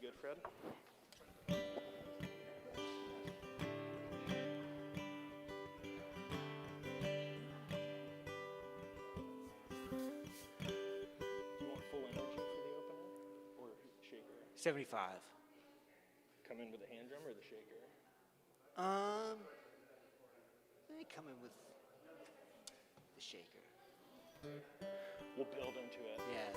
good, Fred? Do you want full energy for the opener or shaker? 75. Come in with a hand drum or the shaker? Let me come in with the shaker. We'll build into it. Yeah.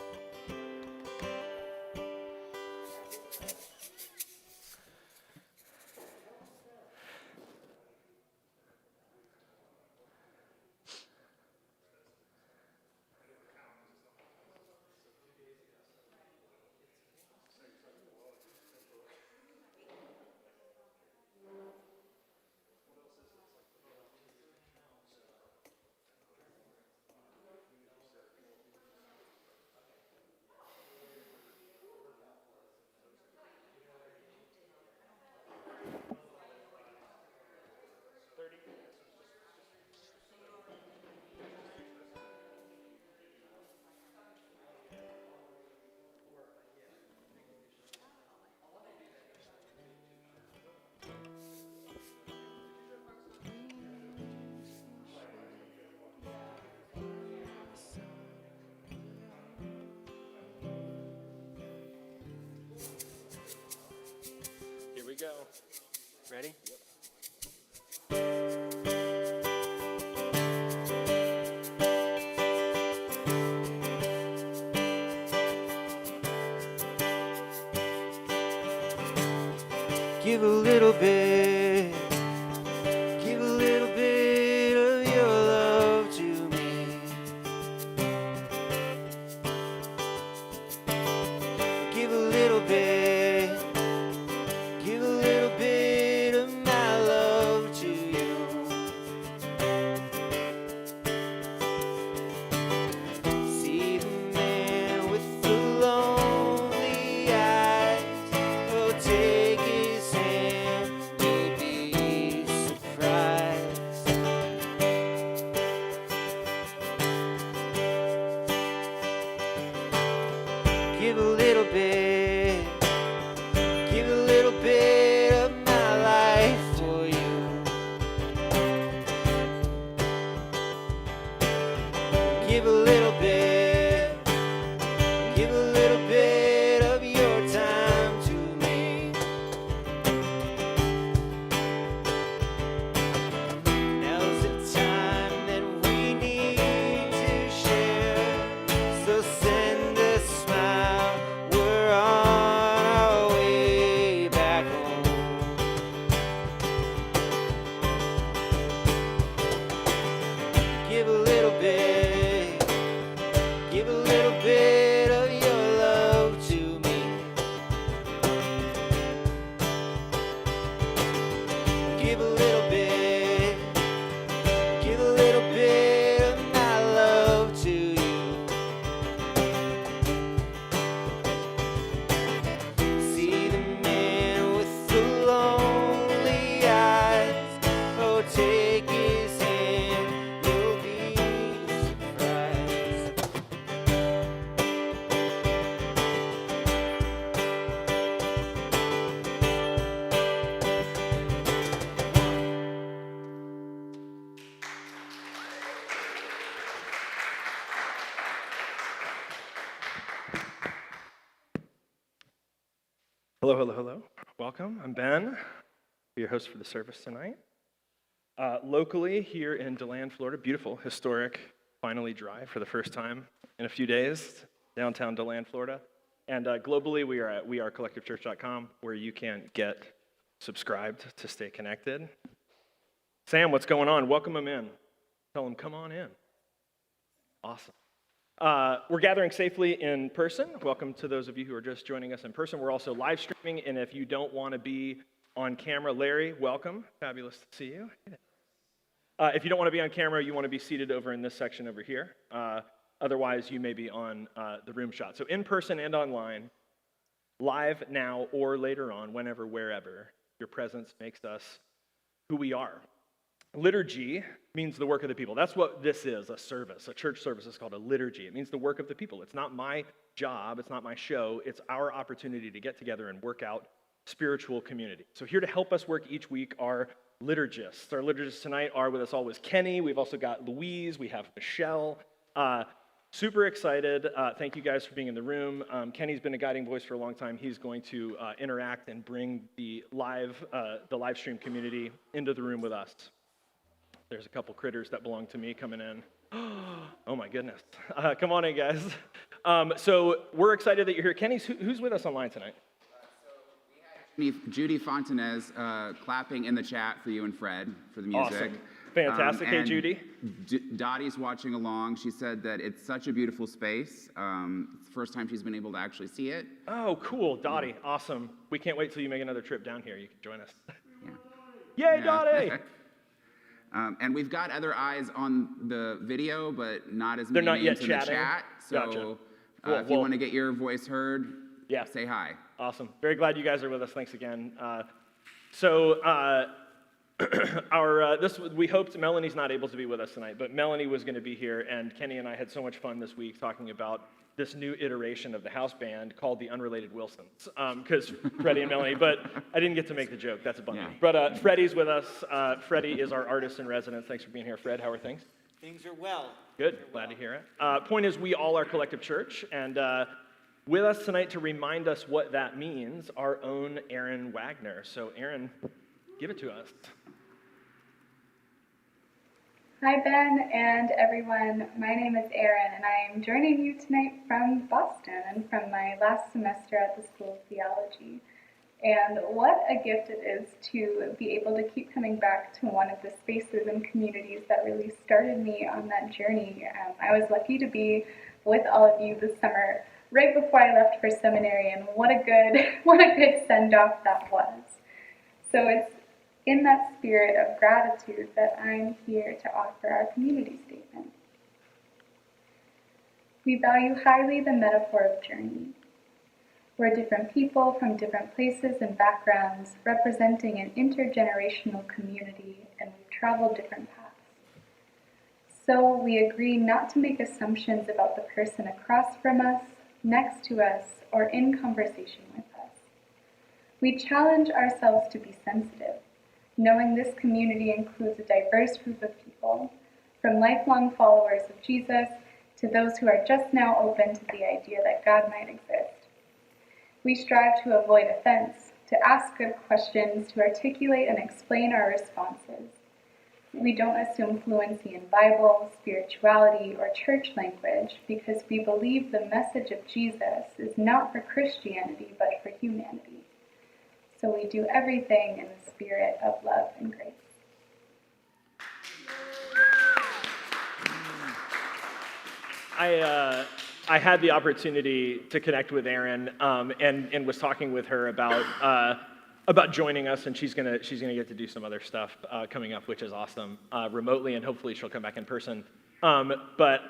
Here we go. Ready? Yep. Give a little bit of your love to me. Give a little bit of my love to you. See the man with the lonely eyes, oh, take his hand, you'll be surprised. Give a little bit of my life for you. Give a little bit of your time to me. Now's the time that we need to share, so send a smile, we're on our way back home. Give a little bit of your love to me. Give a little bit of my love to you. See the man with the lonely eyes, oh, take his hand, you'll be surprised. Hello, hello, hello. Welcome. I'm Ben, your host for the service tonight. Locally here in DeLand, Florida, beautiful, historic, finally dry for the first time in a few days, downtown DeLand, Florida. And globally, we are at wearecollectivechurch.com, where you can get subscribed to stay connected. Sam, what's going on? Welcome him in. Tell him, come on in. Awesome. We're gathering safely in person. Welcome to those of you who are just joining us in person. We're also live streaming, and if you don't want to be on camera, Larry, welcome. Fabulous to see you. If you don't want to be on camera, you want to be seated over in this section over here. Otherwise, you may be on the room shot. So in person and online, live now or later on, whenever, wherever, your presence makes us who we are. Liturgy means the work of the people. That's what this is, a service. A church service is called a liturgy. It means the work of the people. It's not my job. It's not my show. It's our opportunity to get together and work out spiritual community. So here to help us work each week are liturgists. Our liturgists tonight are with us always Kenny. We've also got Louise. We have Michelle. Super excited. Thank you guys for being in the room. Kenny's been a guiding voice for a long time. He's going to interact and bring the live stream community into the room with us. There's a couple critters that belong to me coming in. Oh my goodness. Come on in, guys. So we're excited that you're here. Kenny, who's with us online tonight? Judy Fontanez clapping in the chat for you and Fred for the music. Awesome. Fantastic. Hey, Judy. Dottie's watching along. She said that it's such a beautiful space. It's the first time she's been able to actually see it. Oh, cool. Dottie. Awesome. We can't wait till you make another trip down here. You can join us. Yeah. Yay, Dottie! And we've got other eyes on the video, but not as They're many not yet names in the chatting? chat. So Gotcha. Cool. if you want to get your voice heard, Yeah. say hi. Awesome. Very glad you guys are with us. Thanks again. We hoped Melanie's not able to be with us tonight, but Melanie was going to be here, and Kenny and I had so much fun this week talking about this new iteration of the house band called the Unrelated Wilsons, because Freddie and Melanie, but I didn't get to make the joke. That's a bummer. Yeah. But Freddie's with us. Freddie is our artist in residence. Thanks for being here, Fred. How are things? Things are well. Good. Glad to hear it. Point is, we all are Collective Church, and with us tonight to remind us what that means, our own Aaron Wagner. So, Aaron, give it to us. Hi, Ben and everyone. My name is Erin, and I am joining you tonight from Boston and from my last semester at the School of Theology. And what a gift it is to be able to keep coming back to one of the spaces and communities that really started me on that journey. I was lucky to be with all of you this summer, right before I left for seminary, and what a good send-off that was. So it's in that spirit of gratitude that I'm here to offer our community statement. We value highly the metaphor of journey. We're different people from different places and backgrounds, representing an intergenerational community, and we've traveled different paths. So we agree not to make assumptions about the person across from us, next to us, or in conversation with us. We challenge ourselves to be sensitive, knowing this community includes a diverse group of people, from lifelong followers of Jesus to those who are just now open to the idea that God might exist. We strive to avoid offense, to ask good questions, to articulate and explain our responses. We don't assume fluency in Bible, spirituality, or church language because we believe the message of Jesus is not for Christianity but for humanity. So we do everything in the spirit of love and grace. I had the opportunity to connect with Erin and was talking with her about joining us, and she's gonna get to do some other stuff coming up, which is awesome, remotely, and hopefully she'll come back in person. But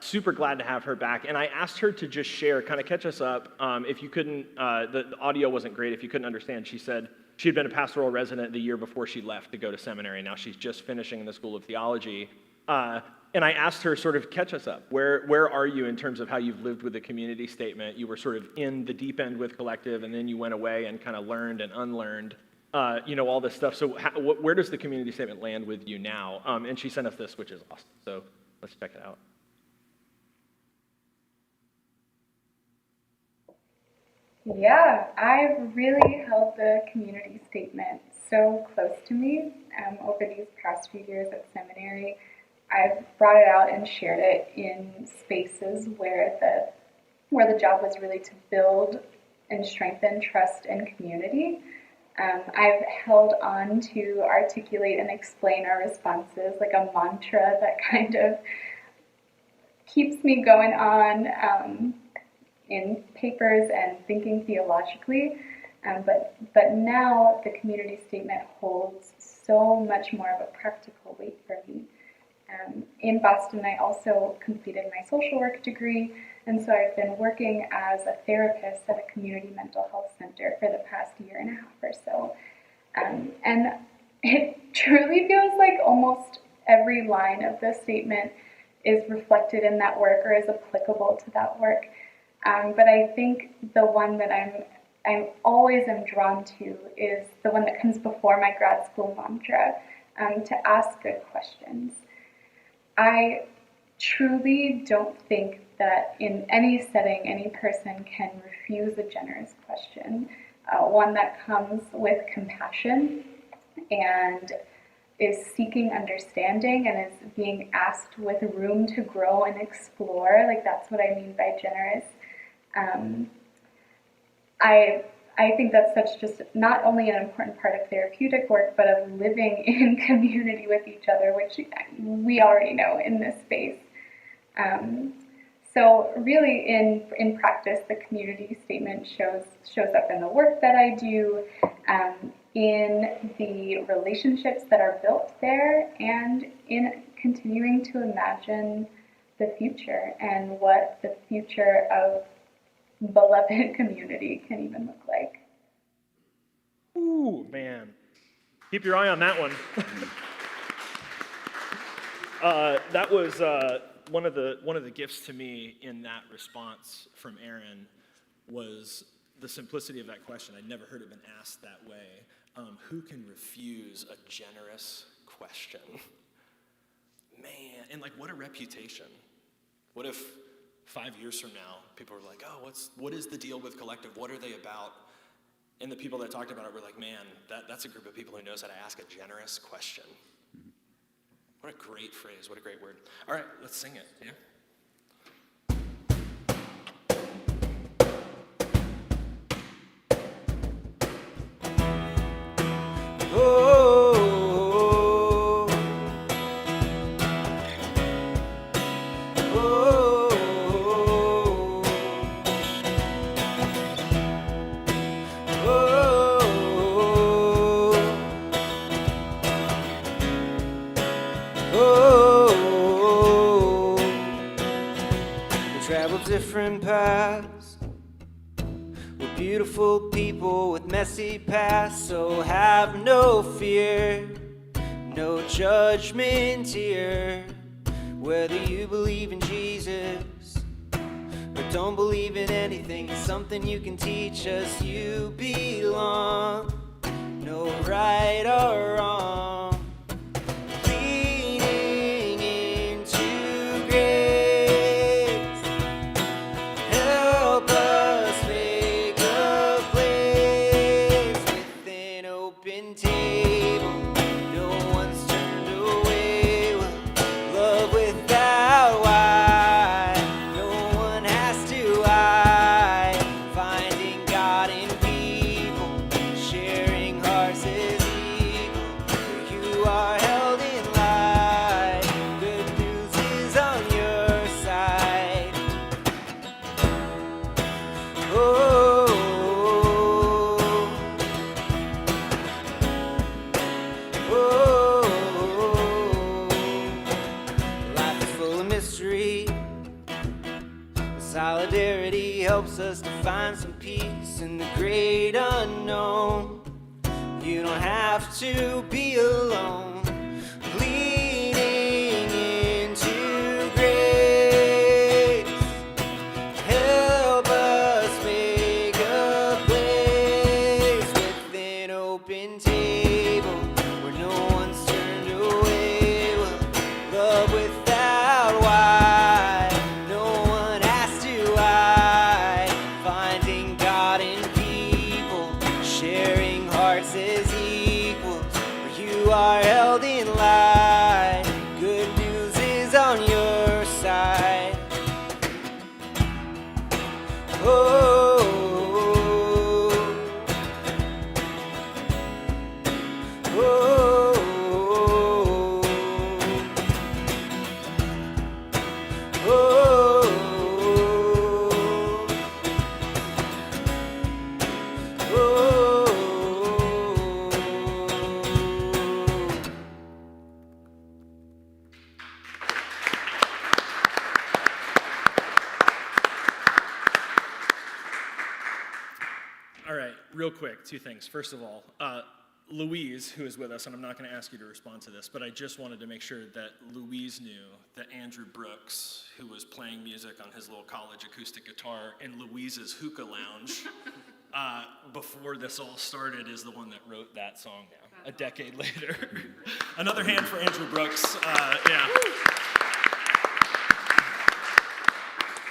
super glad to have her back. And I asked her to just share, kind of catch us up. If you couldn't, the audio wasn't great. If you couldn't understand, she said she had been a pastoral resident the year before she left to go to seminary. Now she's just finishing in the School of Theology. And I asked her sort of catch us up. Where are you in terms of how you've lived with the community statement? You were sort of in the deep end with Collective, and then you went away and kind of learned and unlearned, all this stuff. So where does the community statement land with you now? And she sent us this, which is awesome. So let's check it out. Yeah, I've really held the community statement so close to me over these past few years at seminary. I've brought it out and shared it in spaces where the job was really to build and strengthen trust and community. I've held on to articulate and explain our responses like a mantra that kind of keeps me going on in papers and thinking theologically. But now the community statement holds so much more of a practical weight for me. In Boston, I also completed my social work degree, and so I've been working as a therapist at a community mental health center for the past year and a half or so. And it truly feels like almost every line of the statement is reflected in that work or is applicable to that work. But I think the one that I'm always am drawn to is the one that comes before my grad school mantra, to ask good questions. I truly don't think that in any setting any person can refuse a generous question, one that comes with compassion and is seeking understanding and is being asked with room to grow and explore. Like, that's what I mean by generous. Um, I think that's such just not only an important part of therapeutic work, but of living in community with each other, which we already know in this space. Um, so really, in practice, the community statement shows up in the work that I do, in the relationships that are built there, and in continuing to imagine the future and what the future of beloved community can even look like. Ooh, man. Keep your eye on that one. That was one of the gifts to me in that response from Aaron was the simplicity of that question. I'd never heard it been asked that way. Who can refuse a generous question? Man, and like, what a reputation. What if 5 years from now, people are like, oh, what is the deal with Collective? What are they about? And the people that talked about it were like, man, that's a group of people who knows how to ask a generous question. What a great phrase. What a great word. All right, let's sing it. Yeah? Different paths. We're beautiful people with messy pasts, so have no fear, no judgment here. Whether you believe in Jesus or don't believe in anything, it's something you can teach us. You belong, no right or wrong. Solidarity helps us to find some peace in the great unknown. You don't have to be alone. Leaning into grace, help us make a place with an open table where no one's turned away. We'll love without why. No one has to hide. Finding God in people, sharing hearts as equals, where you are held in light. Good news is on your side. Oh, oh, All right, real quick, two things. First of all, Louise, who is with us, and I'm not going to ask you to respond to this, but I just wanted to make sure that Louise knew that Andrew Brooks, who was playing music on his little college acoustic guitar in Louise's hookah lounge before this all started, is the one that wrote that song now, a decade later. Another hand for Andrew Brooks. Yeah.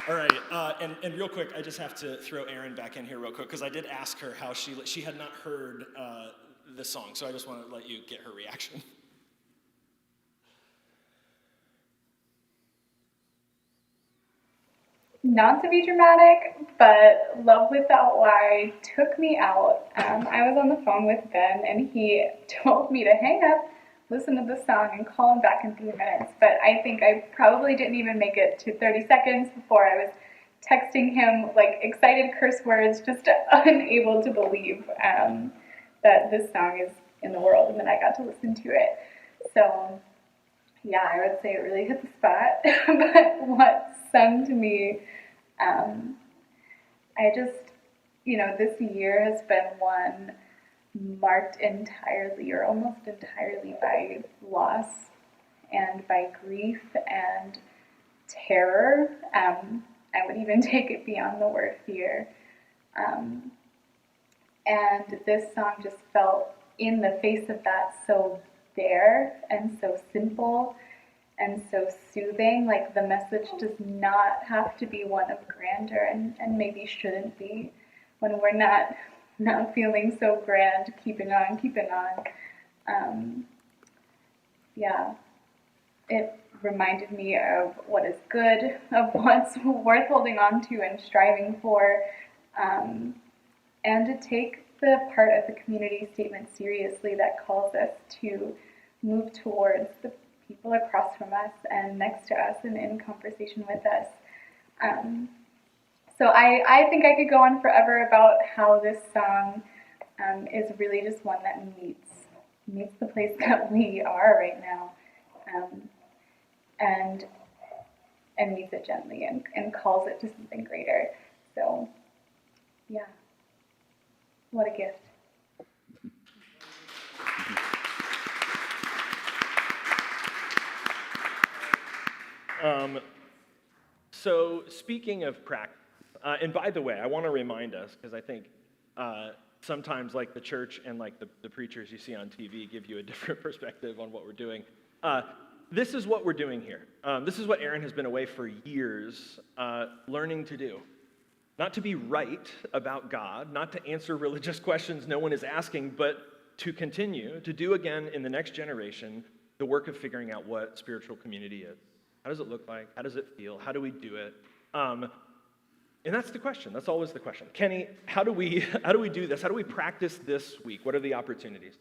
All right, and real quick, I just have to throw Erin back in here real quick, because I did ask her how she had not heard the song, so I just want to let you get her reaction. Not to be dramatic, but Love Without Why took me out. I was on the phone with Ben, and he told me to hang up, listen to the song, and call him back in 3 minutes. But I think I probably didn't even make it to 30 seconds before I was texting him, like, excited curse words, just unable to believe that this song is in the world, and then I got to listen to it. So, yeah, I would say it really hit the spot. But what sung to me, I just, this year has been one marked entirely or almost entirely by loss and by grief and terror. I would even take it beyond the word fear. And this song just felt in the face of that so bare and so simple and so soothing. Like, the message does not have to be one of grandeur, and maybe shouldn't be when we're not feeling so grand, keeping on. Yeah, it reminded me of what is good, of what's worth holding on to and striving for, and to take the part of the community statement seriously that calls us to move towards the people across from us and next to us and in conversation with us. So I think I could go on forever about how this song is really just one that meets the place that we are right now, and meets it gently and calls it to something greater. So, yeah. What a gift. So speaking of practice, and by the way, I want to remind us, because I think sometimes, like, the church and like the preachers you see on TV give you a different perspective on what we're doing. This is what we're doing here. This is what Erin has been away for years learning to do. Not to be right about God, not to answer religious questions no one is asking, but to continue to do again in the next generation the work of figuring out what spiritual community is. How does it look like? How does it feel? How do we do it? And that's the question. That's always the question. Kenny, how do we do this? How do we practice this week? What are the opportunities?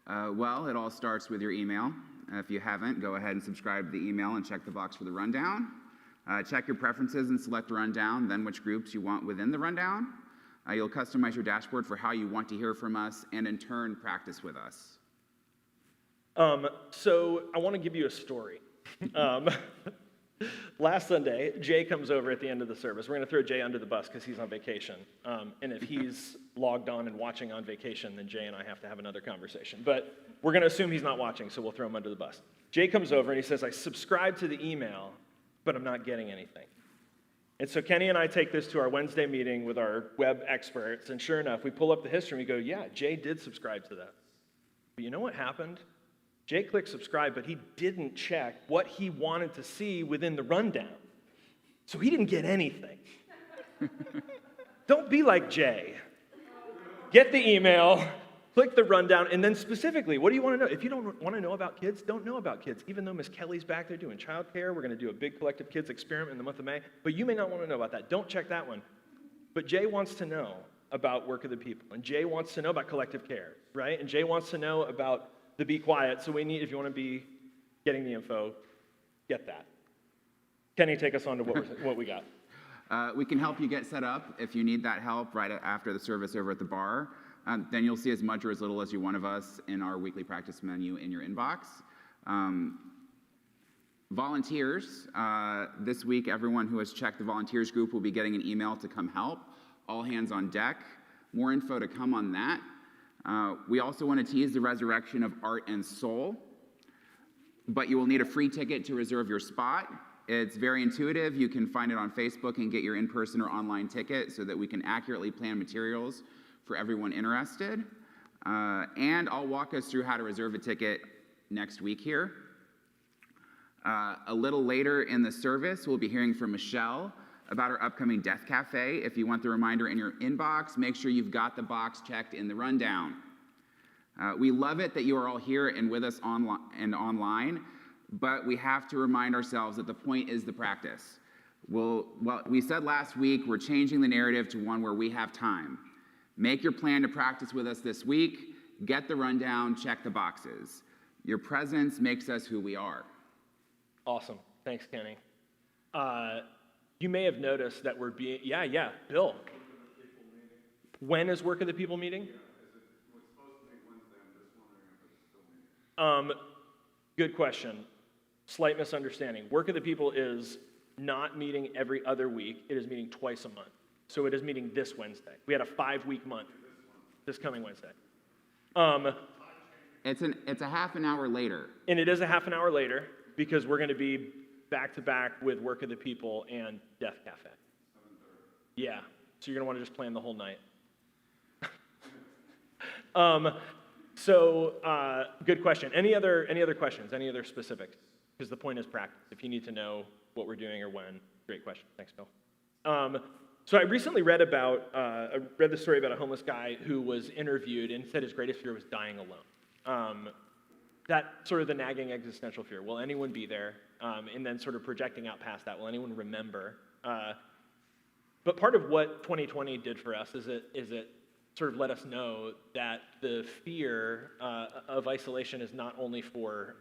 Well, it all starts with your email. If you haven't, go ahead and subscribe to the email and check the box for the rundown. Check your preferences and select rundown, then which groups you want within the rundown. You'll customize your dashboard for how you want to hear from us, and in turn, practice with us. So I want to give you a story. Last Sunday, Jay comes over at the end of the service. We're going to throw Jay under the bus because he's on vacation. And if he's logged on and watching on vacation, then Jay and I have to have another conversation. But we're going to assume he's not watching, so we'll throw him under the bus. Jay comes over and he says, I subscribed to the email, but I'm not getting anything. And so Kenny and I take this to our Wednesday meeting with our web experts, and sure enough, we pull up the history and we go, yeah, Jay did subscribe to that. But you know what happened? Jay clicked subscribe, but he didn't check what he wanted to see within the rundown. So he didn't get anything. Don't be like Jay. Get the email, click the rundown, and then specifically, what do you want to know? If you don't want to know about kids, don't know about kids. Even though Miss Kelly's back there doing childcare, we're going to do a big collective kids experiment in the month of May, but you may not want to know about that. Don't check that one. But Jay wants to know about work of the people, and Jay wants to know about collective care, right? And Jay wants to know about the Be Quiet, so we need, if you want to be getting the info, get that. Kenny, take us on to what we got. We can help you get set up if you need that help right after the service over at the bar. Then you'll see as much or as little as you want of us in our weekly practice menu in your inbox. Volunteers, this week everyone who has checked the volunteers group will be getting an email to come help. All hands on deck. More info to come on that. We also want to tease the resurrection of Art and Soul, but you will need a free ticket to reserve your spot. It's very intuitive. You can find it on Facebook and get your in-person or online ticket so that we can accurately plan materials for everyone interested. And I'll walk us through how to reserve a ticket next week here. A little later in the service, we'll be hearing from Michelle about our upcoming Death Cafe. If you want the reminder in your inbox, make sure you've got the box checked in the rundown. We love it that you are all here and with us online, but we have to remind ourselves that the point is the practice. Well, we said last week, we're changing the narrative to one where we have time. Make your plan to practice with us this week, get the rundown, check the boxes. Your presence makes us who we are. Awesome. Thanks, Kenny. You may have noticed that we're being, Bill. When is Work of the People meeting? Good question. Slight misunderstanding. Work of the People is not meeting every other week. It is meeting twice a month. So it is meeting this Wednesday. We had a 5-week month this coming Wednesday. It's a half an hour later. And it is a half an hour later because we're going to be back to back with Work of the People and Death Cafe. 7:30. Yeah. So you're going to want to just plan the whole night. Good question. Any other questions? Any other specifics? Because the point is practice. If you need to know what we're doing or when, great question. Thanks, Bill. So I recently read the story about a homeless guy who was interviewed and said his greatest fear was dying alone. That sort of the nagging existential fear. Will anyone be there? And then sort of projecting out past that. Will anyone remember? But part of what 2020 did for us is it sort of let us know that the fear of isolation is not only for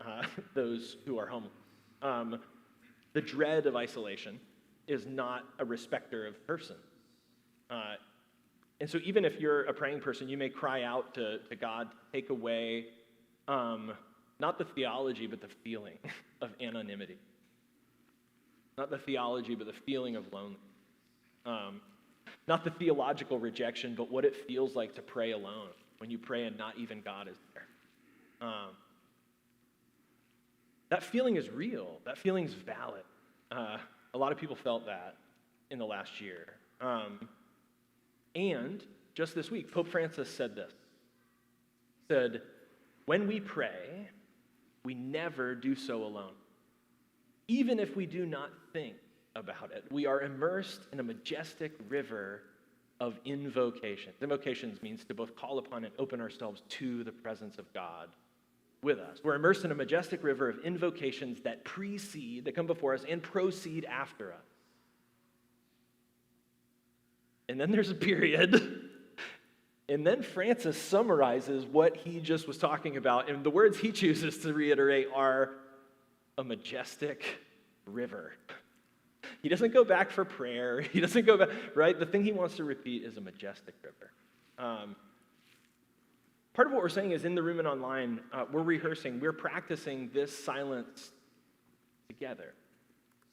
those who are homeless. The dread of isolation is not a respecter of person. And so even if you're a praying person, you may cry out to God to take away not the theology, but the feeling of anonymity. Not the theology, but the feeling of loneliness. Not the theological rejection, but what it feels like to pray alone when you pray and not even God is there. That feeling is real. That feeling is valid. A lot of people felt that in the last year. And just this week, Pope Francis said this. He said, when we pray, we never do so alone. Even if we do not think about it, we are immersed in a majestic river of invocations. Invocations means to both call upon and open ourselves to the presence of God with us. We're immersed in a majestic river of invocations that come before us and proceed after us. And then there's a period, and then Francis summarizes what he just was talking about, and the words he chooses to reiterate are a majestic river. He doesn't go back for prayer. He doesn't go back, right? The thing he wants to repeat is a majestic river. Part of what we're saying is in the room and online, we're rehearsing, we're practicing this silence together.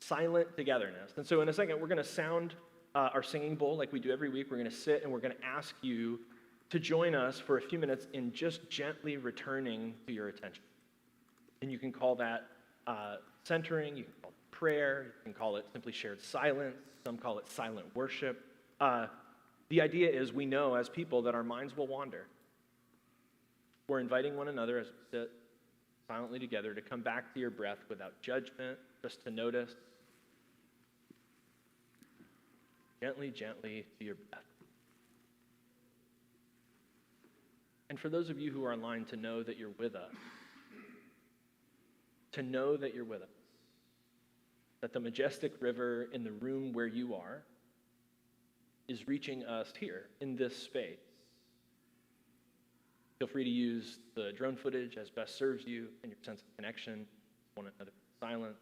Silent togetherness. And so in a second, we're going to sound our singing bowl like we do every week. We're going to sit and we're going to ask you to join us for a few minutes in just gently returning to your attention. And you can call that centering, you can call it prayer, you can call it simply shared silence, some call it silent worship. The idea is we know as people that our minds will wander. We're inviting one another as we sit silently together to come back to your breath without judgment, just to notice. Gently, gently to your breath. And for those of you who are online, to know that you're with us. To know that you're with us. That the majestic river in the room where you are is reaching us here in this space. Feel free to use the drone footage as best serves you and your sense of connection, one another, silence.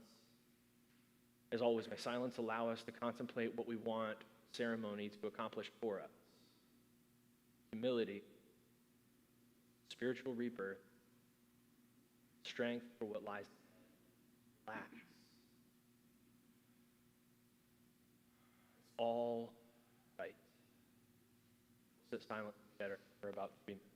As always, may silence allow us to contemplate what we want ceremony to accomplish for us. Humility, spiritual rebirth, strength for what lies ahead. Relax. It's all right. Sit silent together for about 3 minutes.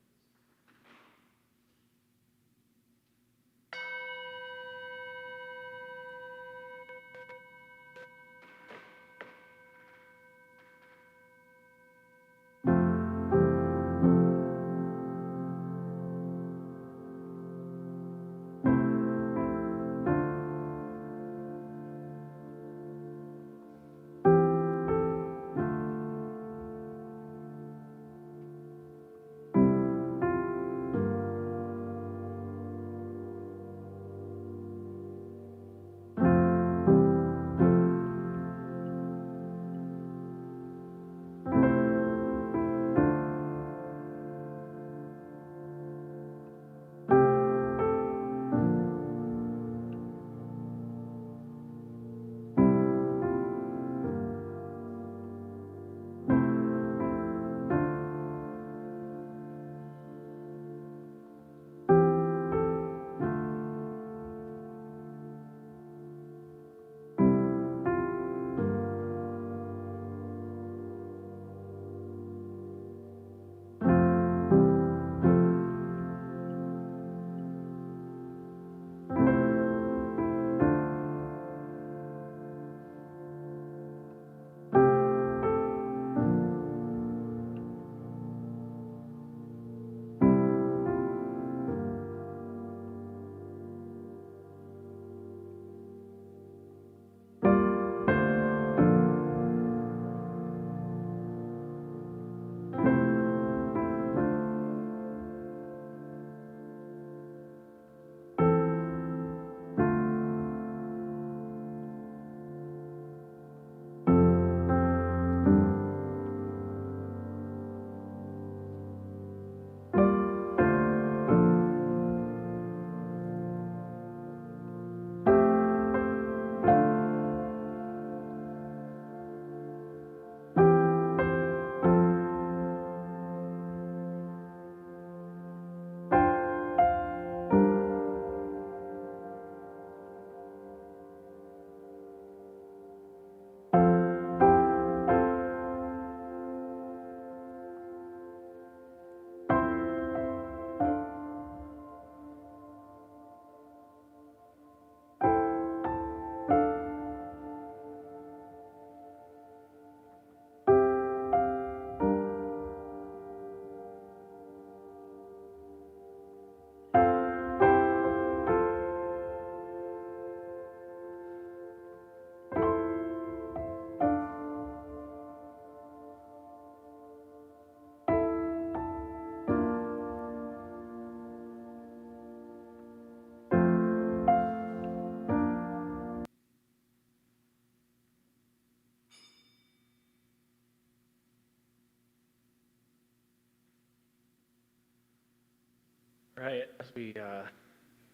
All right, as we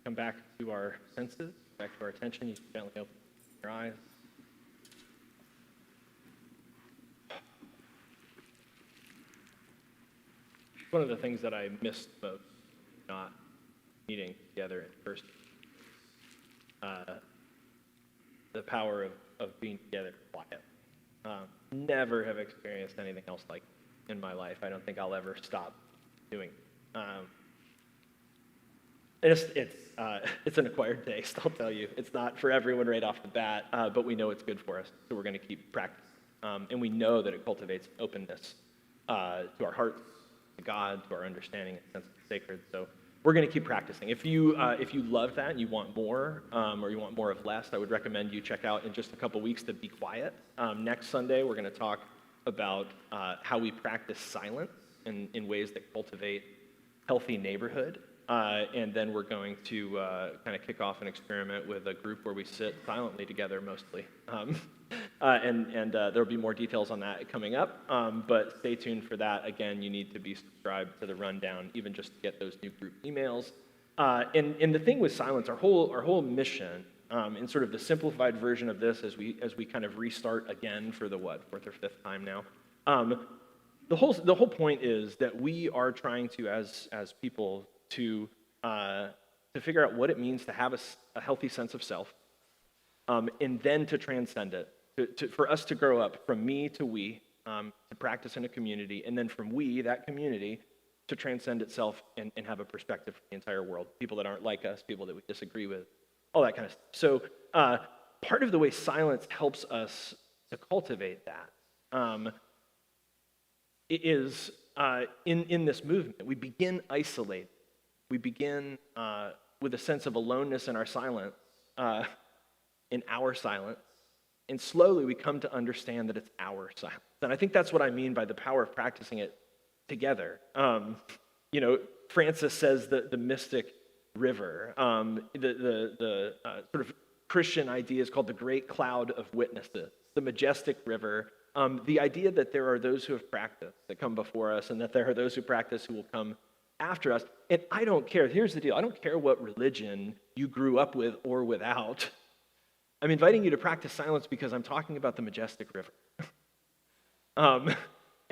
come back to our senses, back to our attention, you can gently open your eyes. One of the things that I missed most not meeting together in person, the power of being together quiet. Never have experienced anything else like it in my life. I don't think I'll ever stop doing it. It's an acquired taste, I'll tell you. It's not for everyone right off the bat, but we know it's good for us, so we're going to keep practicing. And we know that it cultivates openness to our hearts, to God, to our understanding and sense of the sacred. So we're going to keep practicing. If you love that and you want more, or you want more of less, I would recommend you check out in just a couple weeks the Be Quiet. Next Sunday, we're going to talk about how we practice silence in ways that cultivate healthy neighborhood. And then we're going to kind of kick off an experiment with a group where we sit silently together mostly. There'll be more details on that coming up, but stay tuned for that. Again, you need to be subscribed to the rundown, even just to get those new group emails. And the thing with silence, our whole mission, in sort of the simplified version of this, as we kind of restart again for the fourth or fifth time now. The whole point is that we are trying to, as people, to figure out what it means to have a healthy sense of self, and then to transcend it, for us to grow up from me to we, to practice in a community, and then from we, that community, to transcend itself and have a perspective for the entire world, people that aren't like us, people that we disagree with, all that kind of stuff. So part of the way silence helps us to cultivate that is in this movement. We begin isolated. We begin with a sense of aloneness in our silence, and slowly we come to understand that it's our silence. And I think that's what I mean by the power of practicing it together. Francis says the mystic river, the sort of Christian idea is called the great cloud of witnesses, the majestic river. The idea that there are those who have practiced that come before us, and that there are those who practice who will come after us. And I don't care. Here's the deal. I don't care what religion you grew up with or without. I'm inviting you to practice silence because I'm talking about the majestic river. And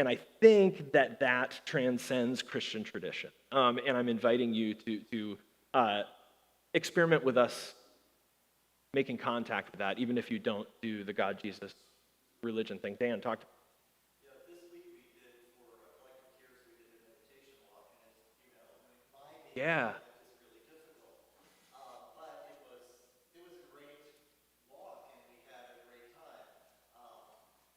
I think that transcends Christian tradition. And I'm inviting you to experiment with us making contact with that, even if you don't do the God, Jesus, religion thing. Dan, talk to me. Yeah. Is really difficult. But it was a great walk, and we had a great time.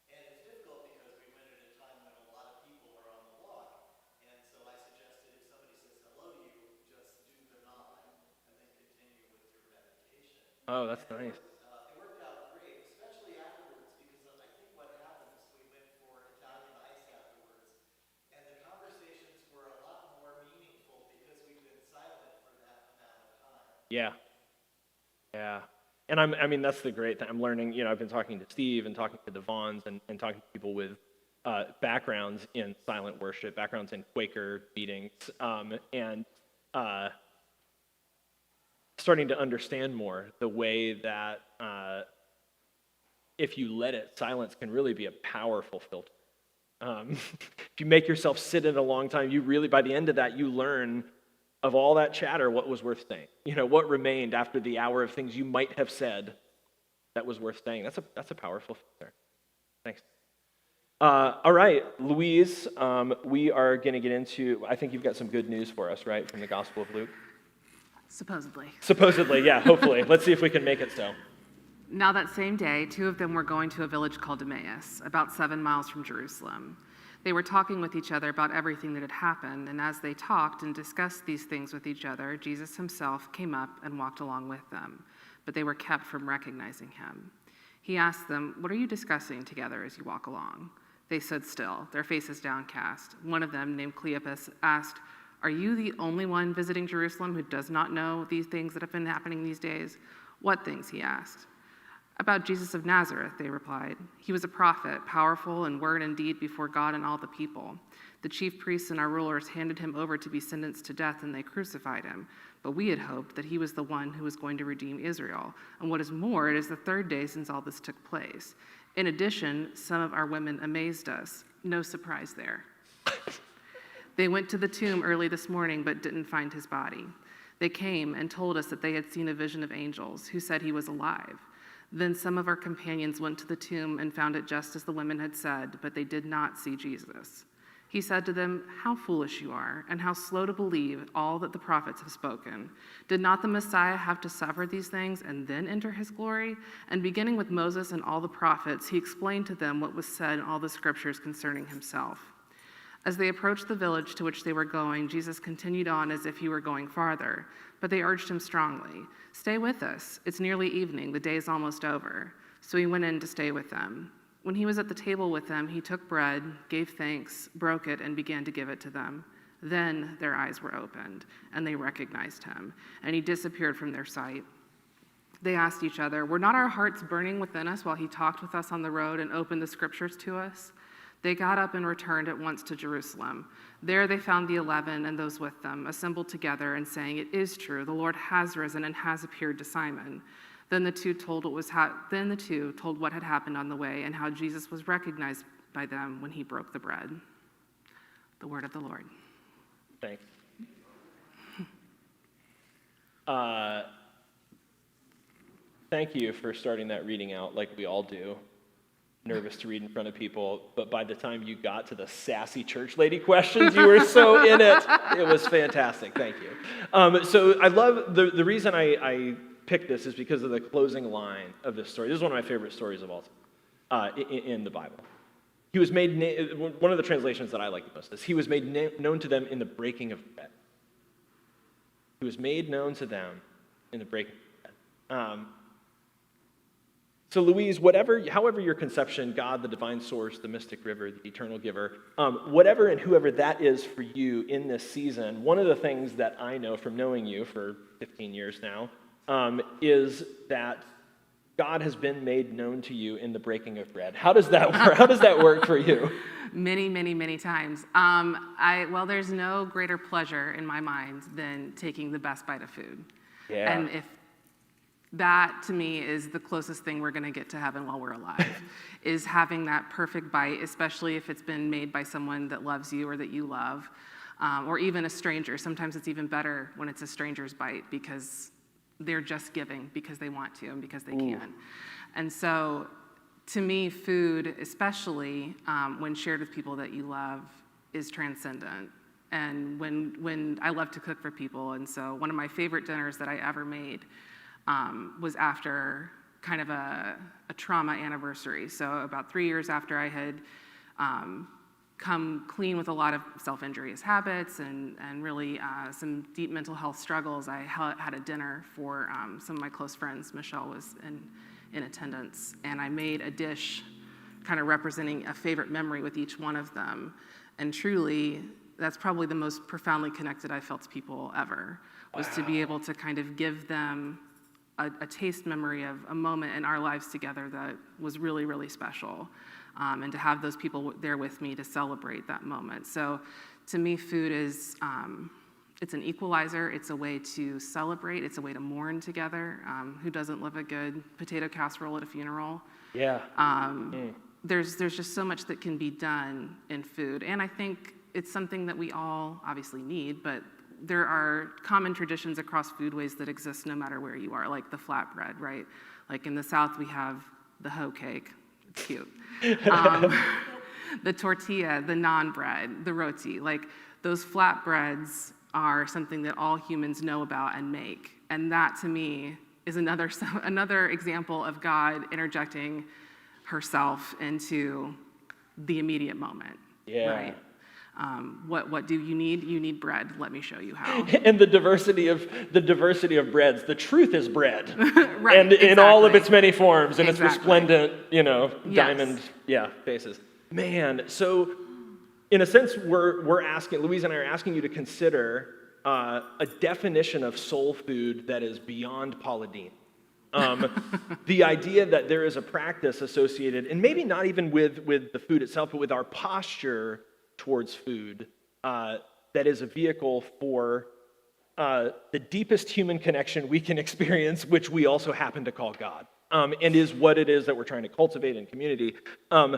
And it's difficult because we went at a time when a lot of people are on the walk. And so I suggested if somebody says hello to you, just do the nod and then continue with your meditation. Oh, that's nice. It worked out great, especially afterwards, because I think what happened is we went for Italian ice afterwards, and the conversations were a lot more meaningful because we've been silent for that amount of time. Yeah. And I mean, that's the great thing. I'm learning, I've been talking to Steve and talking to the Vaughns and talking to people with backgrounds in silent worship, backgrounds in Quaker meetings, and starting to understand more the way that if you let it, silence can really be a powerful filter. If you make yourself sit in a long time, you really, by the end of that, you learn of all that chatter, what was worth saying. What remained after the hour of things you might have said that was worth saying. That's a powerful filter. Thanks. All right, Louise, we are going to get into, I think you've got some good news for us, right, from the Gospel of Luke? Supposedly. Supposedly, yeah, hopefully. Let's see if we can make it so. Now that same day, two of them were going to a village called Emmaus, about 7 miles from Jerusalem. They were talking with each other about everything that had happened, and as they talked and discussed these things with each other, Jesus himself came up and walked along with them, but they were kept from recognizing him. He asked them, "What are you discussing together as you walk along?" They stood still, their faces downcast. One of them, named Cleopas, asked, "Are you the only one visiting Jerusalem who does not know these things that have been happening these days?" "What things?" he asked. "About Jesus of Nazareth," they replied. "He was a prophet, powerful in word and deed before God and all the people. The chief priests and our rulers handed him over to be sentenced to death, and they crucified him. But we had hoped that he was the one who was going to redeem Israel. And what is more, it is the third day since all this took place. In addition, some of our women amazed us." No surprise there. "They went to the tomb early this morning, but didn't find his body. They came and told us that they had seen a vision of angels who said he was alive. Then some of our companions went to the tomb and found it just as the women had said, but they did not see Jesus. He said to them, 'How foolish you are, and how slow to believe all that the prophets have spoken. Did not the Messiah have to suffer these things and then enter his glory?' And beginning with Moses and all the prophets, he explained to them what was said in all the scriptures concerning himself. As they approached the village to which they were going, Jesus continued on as if he were going farther, but they urged him strongly, 'Stay with us. It's nearly evening. The day is almost over.' So he went in to stay with them. When he was at the table with them, he took bread, gave thanks, broke it, and began to give it to them. Then their eyes were opened, and they recognized him, and he disappeared from their sight. They asked each other, 'Were not our hearts burning within us while he talked with us on the road and opened the scriptures to us?' They got up and returned at once to Jerusalem. There they found the 11 and those with them, assembled together and saying, 'It is true, the Lord has risen and has appeared to Simon.' Then the two told what had happened on the way and how Jesus was recognized by them when he broke the bread." The word of the Lord. Thanks. Thank you for starting that reading out like we all do. Nervous to read in front of people, but by the time you got to the sassy church lady questions, you were so in it. It was fantastic. Thank you. So I love, the reason I picked this is because of the closing line of this story. This is one of my favorite stories of all time in the Bible. He was made, one of the translations that I like the most is, he was made known to them in the breaking of bread. He was made known to them in the breaking of bread. So Louise, however your conception, God, the divine source, the mystic river, the eternal giver, whatever and whoever that is for you in this season, one of the things that I know from knowing you for 15 years now is that God has been made known to you in the breaking of bread. How does that work? How does that work for you? Many, many, many times. There's no greater pleasure in my mind than taking the best bite of food. Yeah. And if that, to me, is the closest thing we're going to get to heaven while we're alive, is having that perfect bite, especially if it's been made by someone that loves you or that you love, or even a stranger. Sometimes it's even better when it's a stranger's bite because they're just giving because they want to and because they can. And so, to me, food, especially when shared with people that you love, is transcendent. And when I love to cook for people, and so one of my favorite dinners that I ever made was after kind of a trauma anniversary. So about 3 years after I had come clean with a lot of self-injurious habits and really some deep mental health struggles, I had a dinner for some of my close friends. Michelle was in attendance, and I made a dish kind of representing a favorite memory with each one of them. And truly, that's probably the most profoundly connected I felt to people ever, was to be able to kind of give them a taste memory of a moment in our lives together that was really, really special, and to have those people there with me to celebrate that moment. So to me, food is, it's an equalizer, it's a way to celebrate, it's a way to mourn together. Who doesn't love a good potato casserole at a funeral? Yeah. There's just so much that can be done in food, and I think it's something that we all obviously need, but there are common traditions across foodways that exist no matter where you are, like the flatbread, right? Like in the South, we have the hoe cake. It's cute. The tortilla, the naan bread, the roti. Like those flatbreads are something that all humans know about and make. And that, to me, is another example of God interjecting herself into the immediate moment, right? What do you need? You need bread. Let me show you how. And the diversity of breads. The truth is bread, right? And in all of its many forms, and its resplendent, diamond, faces. Man, so in a sense, we're asking, Louise and I are asking you to consider a definition of soul food that is beyond Paula Deen. The idea that there is a practice associated, and maybe not even with the food itself, but with our posture towards food, that is a vehicle for the deepest human connection we can experience, which we also happen to call God, and is what it is that we're trying to cultivate in community. And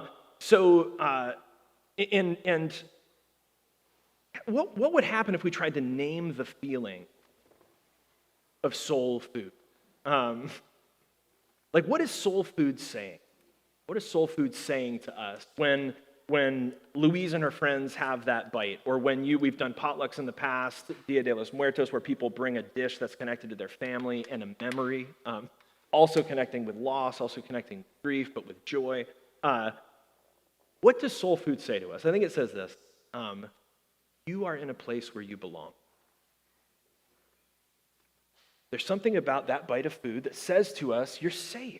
what would happen if we tried to name the feeling of soul food? Like, what is soul food saying? What is soul food saying to us when Louise and her friends have that bite, or when we've done potlucks in the past, Dia de los Muertos, where people bring a dish that's connected to their family and a memory, also connecting with loss, also connecting with grief, but with joy. What does soul food say to us? I think it says this: you are in a place where you belong. There's something about that bite of food that says to us, you're safe.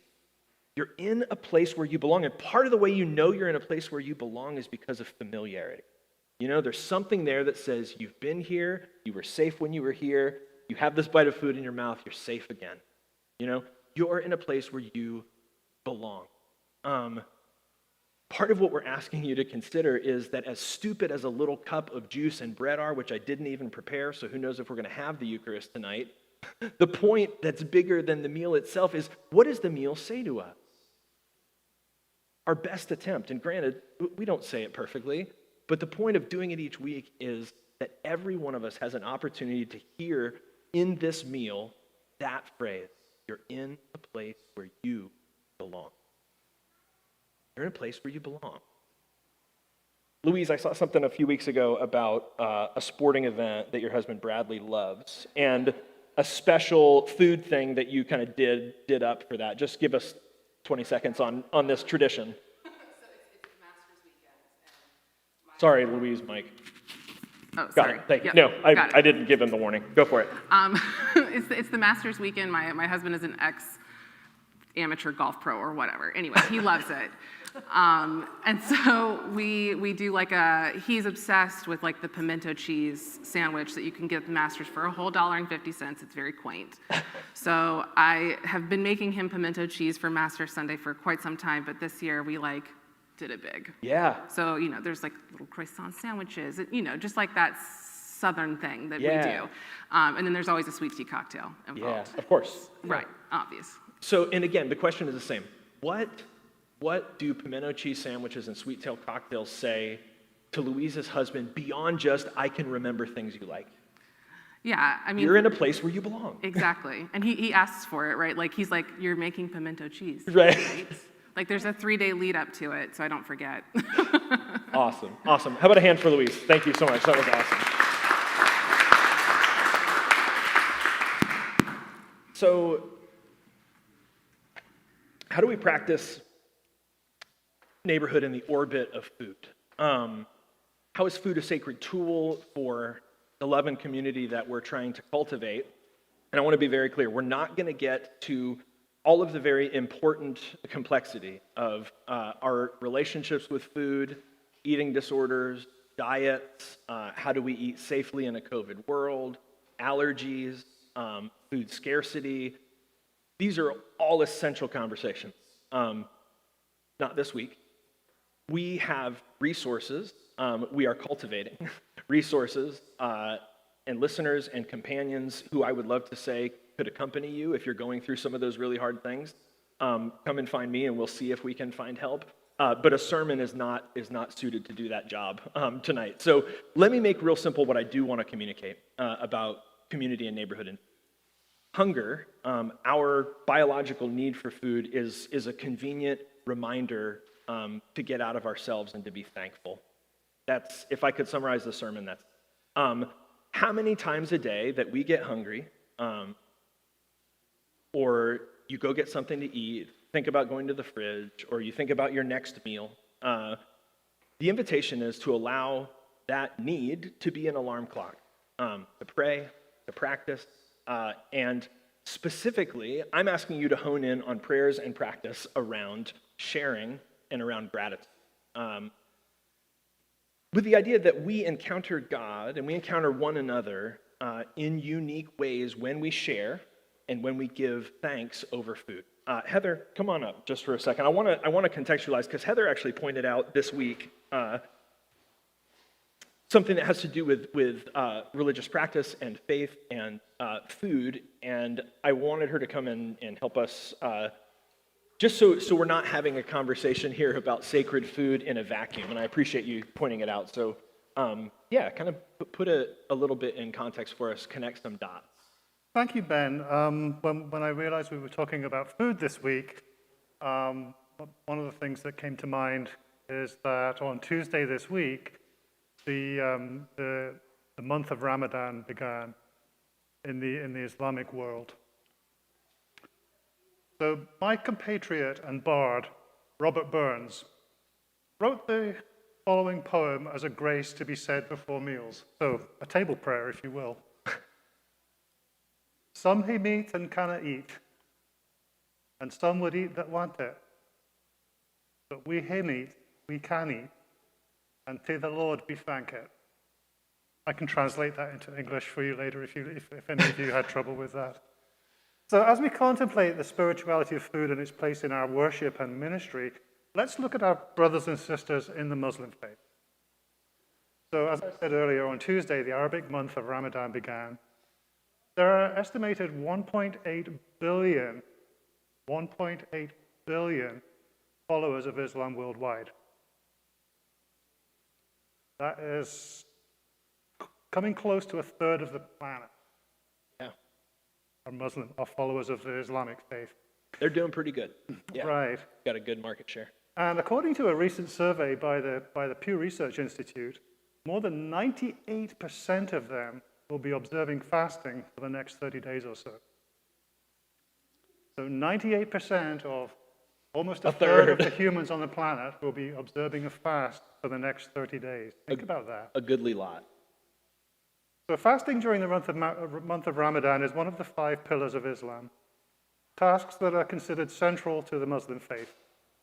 You're in a place where you belong. And part of the way you know you're in a place where you belong is because of familiarity. You know, there's something there that says you've been here, you were safe when you were here, you have this bite of food in your mouth, you're safe again. You know, you're in a place where you belong. Part of what we're asking you to consider is that as stupid as a little cup of juice and bread are, which I didn't even prepare, so who knows if we're going to have the Eucharist tonight, the point that's bigger than the meal itself is, what does the meal say to us? Our best attempt, and granted, we don't say it perfectly, but the point of doing it each week is that every one of us has an opportunity to hear in this meal that phrase: you're in a place where you belong. You're in a place where you belong. Louise, I saw something a few weeks ago about a sporting event that your husband Bradley loves, and a special food thing that you kind of did up for that. Just give us 20 seconds on this tradition. So it's Master's Weekend. Sorry, Louise, Mike. Oh, Got sorry. it. Thank you. Yep, No, got I it. didn't give him the warning. Go for it. It's the Masters Weekend. My husband is an ex-amateur golf pro or whatever. Anyway, he loves it. And so we do he's obsessed with like the pimento cheese sandwich that you can get at the Masters for a whole $1.50. It's very quaint. So I have been making him pimento cheese for Masters Sunday for quite some time, but this year we did it big. Yeah. So, there's little croissant sandwiches, just like that Southern thing that we Yeah. do. And then there's always a sweet tea cocktail Yeah, involved. of course. Right, obvious. So, and again, the question is the same. What do pimento cheese sandwiches and sweet tail cocktails say to Louise's husband beyond just, I can remember things you like? Yeah, I mean... You're in a place where you belong. Exactly. And he asks for it, right? He's like, you're making pimento cheese. Right. There's a 3-day lead up to it, so I don't forget. Awesome. How about a hand for Louise? Thank you so much. That was awesome. So, how do we practice neighborhood in the orbit of food? How is food a sacred tool for the love and community that we're trying to cultivate? And I want to be very clear, we're not going to get to all of the very important complexity of our relationships with food, eating disorders, diets, how do we eat safely in a COVID world, allergies, food scarcity. These are all essential conversations. Not this week. We have resources. We are cultivating resources and listeners and companions who I would love to say could accompany you if you're going through some of those really hard things. Come and find me, and we'll see if we can find help. But a sermon is not suited to do that job tonight. So let me make real simple what I do want to communicate about community and neighborhood. And hunger, our biological need for food, is a convenient reminder to get out of ourselves and to be thankful. That's, if I could summarize the sermon, that's how many times a day that we get hungry, or you go get something to eat, think about going to the fridge, or you think about your next meal. The invitation is to allow that need to be an alarm clock, to pray, to practice, and specifically, I'm asking you to hone in on prayers and practice around sharing and around gratitude. With the idea that we encounter God and we encounter one another in unique ways when we share, and when we give thanks over food. Heather, come on up just for a second. I want to contextualize, because Heather actually pointed out this week something that has to do with religious practice and faith and food, and I wanted her to come in and help us, just so we're not having a conversation here about sacred food in a vacuum, and I appreciate you pointing it out. So, yeah, kind of put a little bit in context for us, connect some dots. Thank you, Ben. When I realized we were talking about food this week, one of the things that came to mind is that on Tuesday this week, the month of Ramadan began in the Islamic world. So my compatriot and bard, Robert Burns, wrote the following poem as a grace to be said before meals. So a table prayer, if you will. Some he meet and cannot eat, and some would eat that want it. But we him eat, we can eat, and to the Lord be thank it. I can translate that into English for you later if any of you had trouble with that. So as we contemplate the spirituality of food and its place in our worship and ministry, let's look at our brothers and sisters in the Muslim faith. So as I said earlier, on Tuesday, the Arabic month of Ramadan began. There are estimated 1.8 billion followers of Islam worldwide. That is coming close to a third of the planet. Yeah. Are followers of the Islamic faith. They're doing pretty good. Yeah. Right. Got a good market share. And according to a recent survey by the Pew Research Institute, more than 98% of them will be observing fasting for the next 30 days or so. So 98% of almost a third of the humans on the planet will be observing a fast for the next 30 days. Think about that. A goodly lot. So fasting during the month of Ramadan is one of the 5 pillars of Islam, tasks that are considered central to the Muslim faith.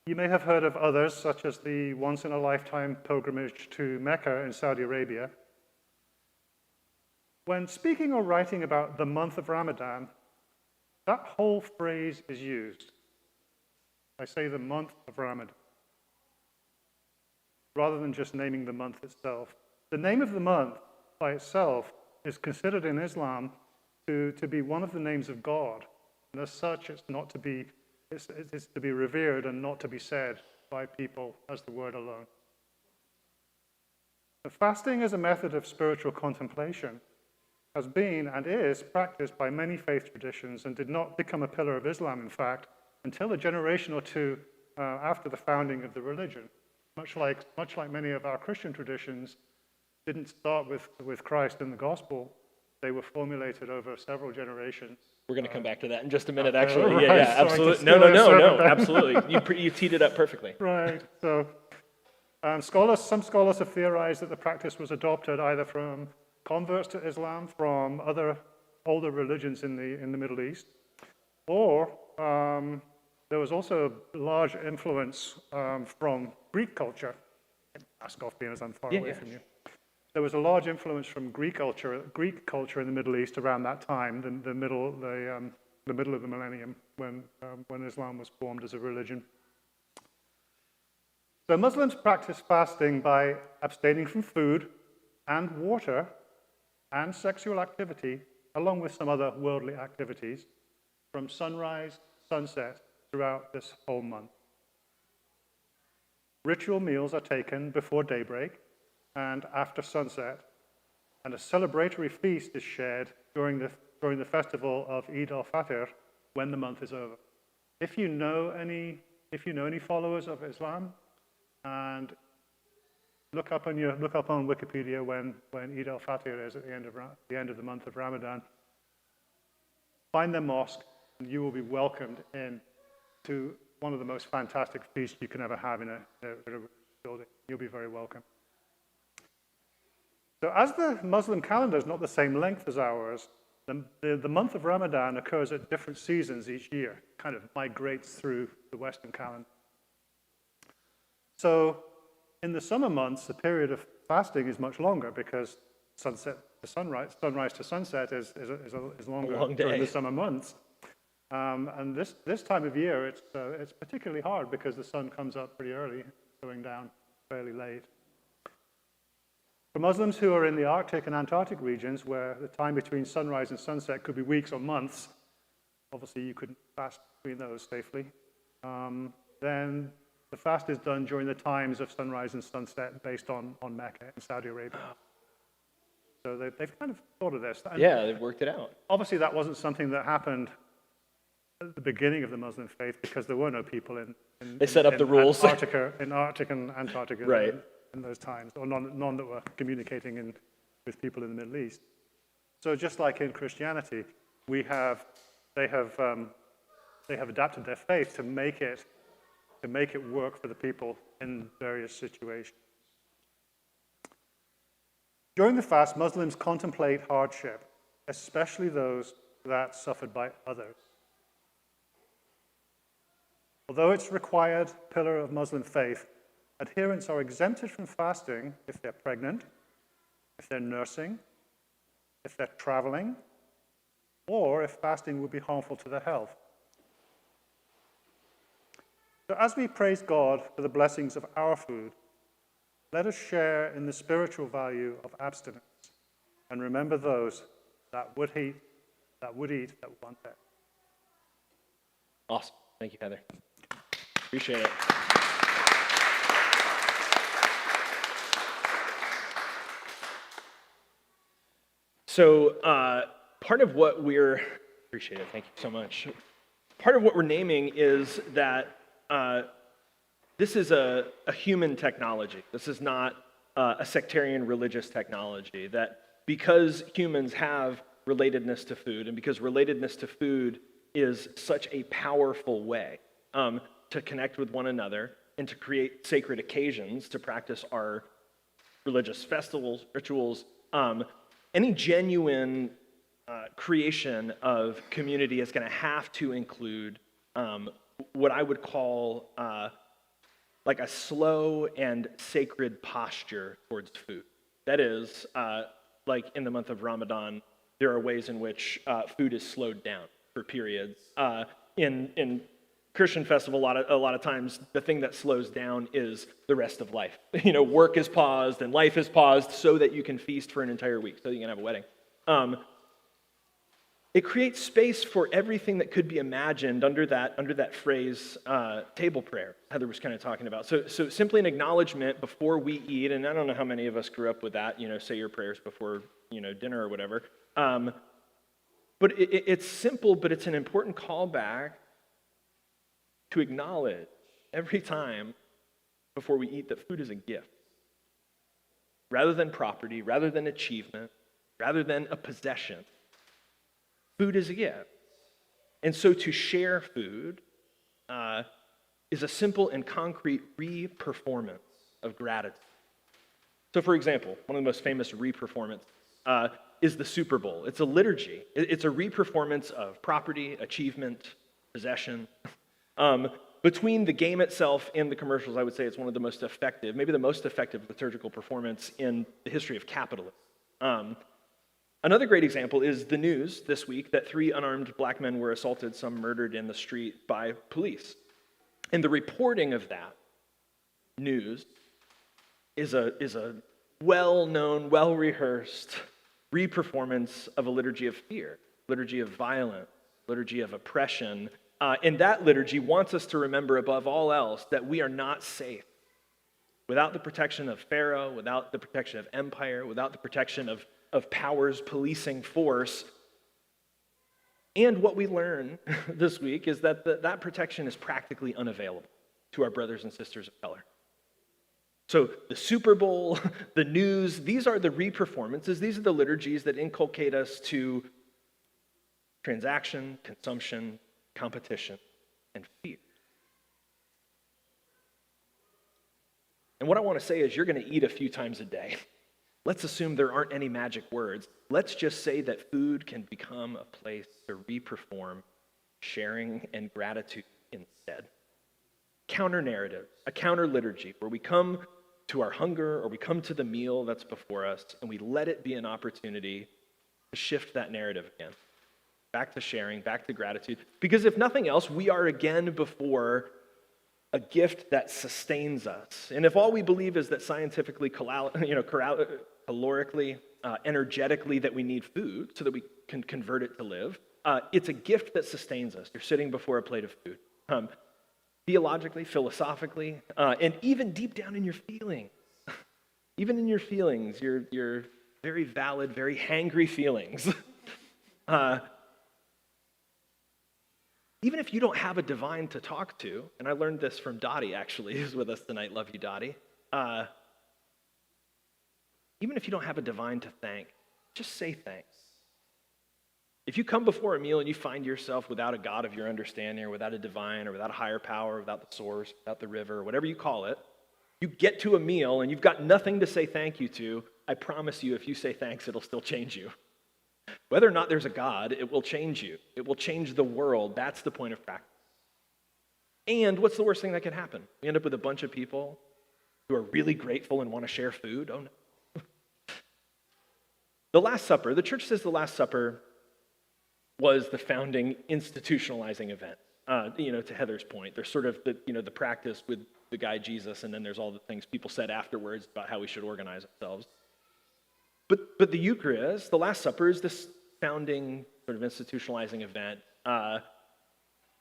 You may have heard of others, such as the once-in-a-lifetime pilgrimage to Mecca in Saudi Arabia. When speaking or writing about the month of Ramadan, that whole phrase is used. I say the month of Ramadan, rather than just naming the month itself. The name of the month by itself is considered in Islam to be one of the names of God, and as such, it's to be revered and not to be said by people as the word alone. The fasting as a method of spiritual contemplation has been and is practiced by many faith traditions and did not become a pillar of Islam, in fact, until a generation or two after the founding of the religion. Much like many of our Christian traditions didn't start with Christ and the gospel, they were formulated over several generations. We're going to come back to that in just a minute, actually. Right, Yeah, sorry absolutely. to No, absolutely. You teed it up perfectly. Right. So some scholars have theorized that the practice was adopted either from converts to Islam from other older religions in the Middle East, or there was also a large influence from Greek culture. Ask off being as I'm far away from you. There was a large influence from Greek culture in the Middle East around that time, the middle of the millennium, when Islam was formed as a religion. So Muslims practice fasting by abstaining from food and water and sexual activity, along with some other worldly activities, from sunrise, sunset, throughout this whole month. Ritual meals are taken before daybreak and after sunset, and a celebratory feast is shared during the festival of Eid al-Fitr when the month is over. If you know any followers of Islam, and look up on Wikipedia when Eid al-Fitr is at the end of the month of Ramadan. Find their mosque, and you will be welcomed in to one of the most fantastic feasts you can ever have in a building. You'll be very welcome. So as the Muslim calendar is not the same length as ours, the month of Ramadan occurs at different seasons each year, kind of migrates through the Western calendar. So in the summer months, the period of fasting is much longer because sunrise to sunset is longer during the summer months. And this time of year, it's particularly hard because the sun comes up pretty early, going down fairly late. For Muslims who are in the Arctic and Antarctic regions, where the time between sunrise and sunset could be weeks or months, obviously you couldn't fast between those safely, then the fast is done during the times of sunrise and sunset based on Mecca in Saudi Arabia. So they've kind of thought of this. And Yeah, they've worked it out. obviously that wasn't something that happened at the beginning of the Muslim faith because there were no people in They set up the rules. Arctic and Antarctica Right. in those times, or none that were communicating with people in the Middle East. So just like in Christianity, they have adapted their faith to make it work for the people in various situations. During the fast, Muslims contemplate hardship, especially those that suffered by others. Although it's a required pillar of Muslim faith, adherents are exempted from fasting if they're pregnant, if they're nursing, if they're traveling, or if fasting would be harmful to their health. So as we praise God for the blessings of our food, let us share in the spiritual value of abstinence and remember those that would eat, that want that. Awesome. Thank you, Heather. Appreciate it. So part of what appreciate it, thank you so much. Part of what we're naming is that this is a human technology. This is not a sectarian religious technology. That because humans have relatedness to food, and because relatedness to food is such a powerful way to connect with one another and to create sacred occasions, to practice our religious festivals, rituals, any genuine creation of community is going to have to include what I would call like a slow and sacred posture towards food. That is, like in the month of Ramadan, there are ways in which food is slowed down for periods. In Christian festival, a lot of times, the thing that slows down is the rest of life. Work is paused and life is paused so that you can feast for an entire week, so you can have a wedding. It creates space for everything that could be imagined under that phrase, table prayer, Heather was kind of talking about. So simply an acknowledgement before we eat, and I don't know how many of us grew up with that, say your prayers before, dinner or whatever. But it's simple, but it's an important callback to acknowledge every time before we eat that food is a gift. Rather than property, rather than achievement, rather than a possession, food is a gift. And so to share food is a simple and concrete re-performance of gratitude. So for example, one of the most famous re-performances is the Super Bowl. It's a liturgy. It's a re-performance of property, achievement, possession. Between the game itself and the commercials, I would say it's one of the most effective, maybe the most effective liturgical performance in the history of capitalism. Another great example is the news this week that 3 unarmed black men were assaulted, some murdered in the street by police. And the reporting of that news is a well-known, well-rehearsed re-performance of a liturgy of fear, liturgy of violence, liturgy of oppression. And that liturgy wants us to remember above all else that we are not safe without the protection of Pharaoh, without the protection of empire, without the protection of power's policing force. And what we learn this week is that that protection is practically unavailable to our brothers and sisters of color. So the Super Bowl, the news, these are the re-performances, these are the liturgies that inculcate us to transaction, consumption, competition, and fear. And what I want to say is you're going to eat a few times a day. Let's assume there aren't any magic words. Let's just say that food can become a place to re-perform sharing and gratitude instead. Counter-narrative, a counter-liturgy, where we come to our hunger or we come to the meal that's before us and we let it be an opportunity to shift that narrative again. back to sharing, back to gratitude. Because if nothing else, we are again before a gift that sustains us. And if all we believe is that scientifically, calorically, energetically, that we need food so that we can convert it to live, it's a gift that sustains us. You're sitting before a plate of food. Theologically, philosophically, and even deep down in your feelings. Even in your feelings, your very valid, very hangry feelings. Even if you don't have a divine to talk to, and I learned this from Dottie, actually, who's with us tonight. Love you, Dottie. Even if you don't have a divine to thank, just say thanks. If you come before a meal and you find yourself without a God of your understanding, or without a divine, or without a higher power, without the source, without the river, or whatever you call it, you get to a meal and you've got nothing to say thank you to, I promise you, if you say thanks, it'll still change you. Whether or not there's a God, it will change you. It will change the world. That's the point of practice. And what's the worst thing that could happen? We end up with a bunch of people who are really grateful and want to share food. Oh no. The Last Supper, the church says the Last Supper was the founding institutionalizing event. To Heather's point, there's sort of the practice with the guy Jesus, and then there's all the things people said afterwards about how we should organize ourselves. But the Eucharist, the Last Supper, is this founding sort of institutionalizing event.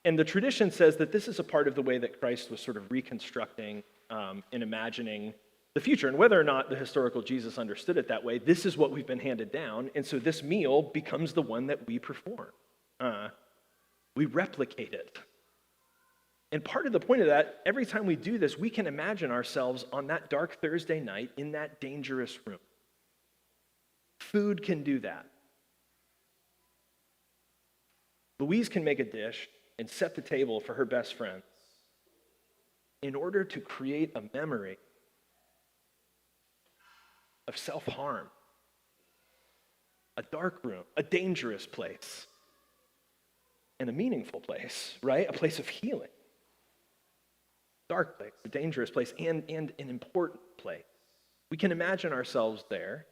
And the tradition says that this is a part of the way that Christ was sort of reconstructing and imagining the future. And whether or not the historical Jesus understood it that way, this is what we've been handed down. And so this meal becomes the one that we perform. We replicate it. And part of the point of that, every time we do this, we can imagine ourselves on that dark Thursday night in that dangerous room. Food can do that. Louise can make a dish and set the table for her best friends in order to create a memory of self-harm, a dark room, a dangerous place, and a meaningful place, right? A place of healing. Dark place, a dangerous place, and an important place. We can imagine ourselves there.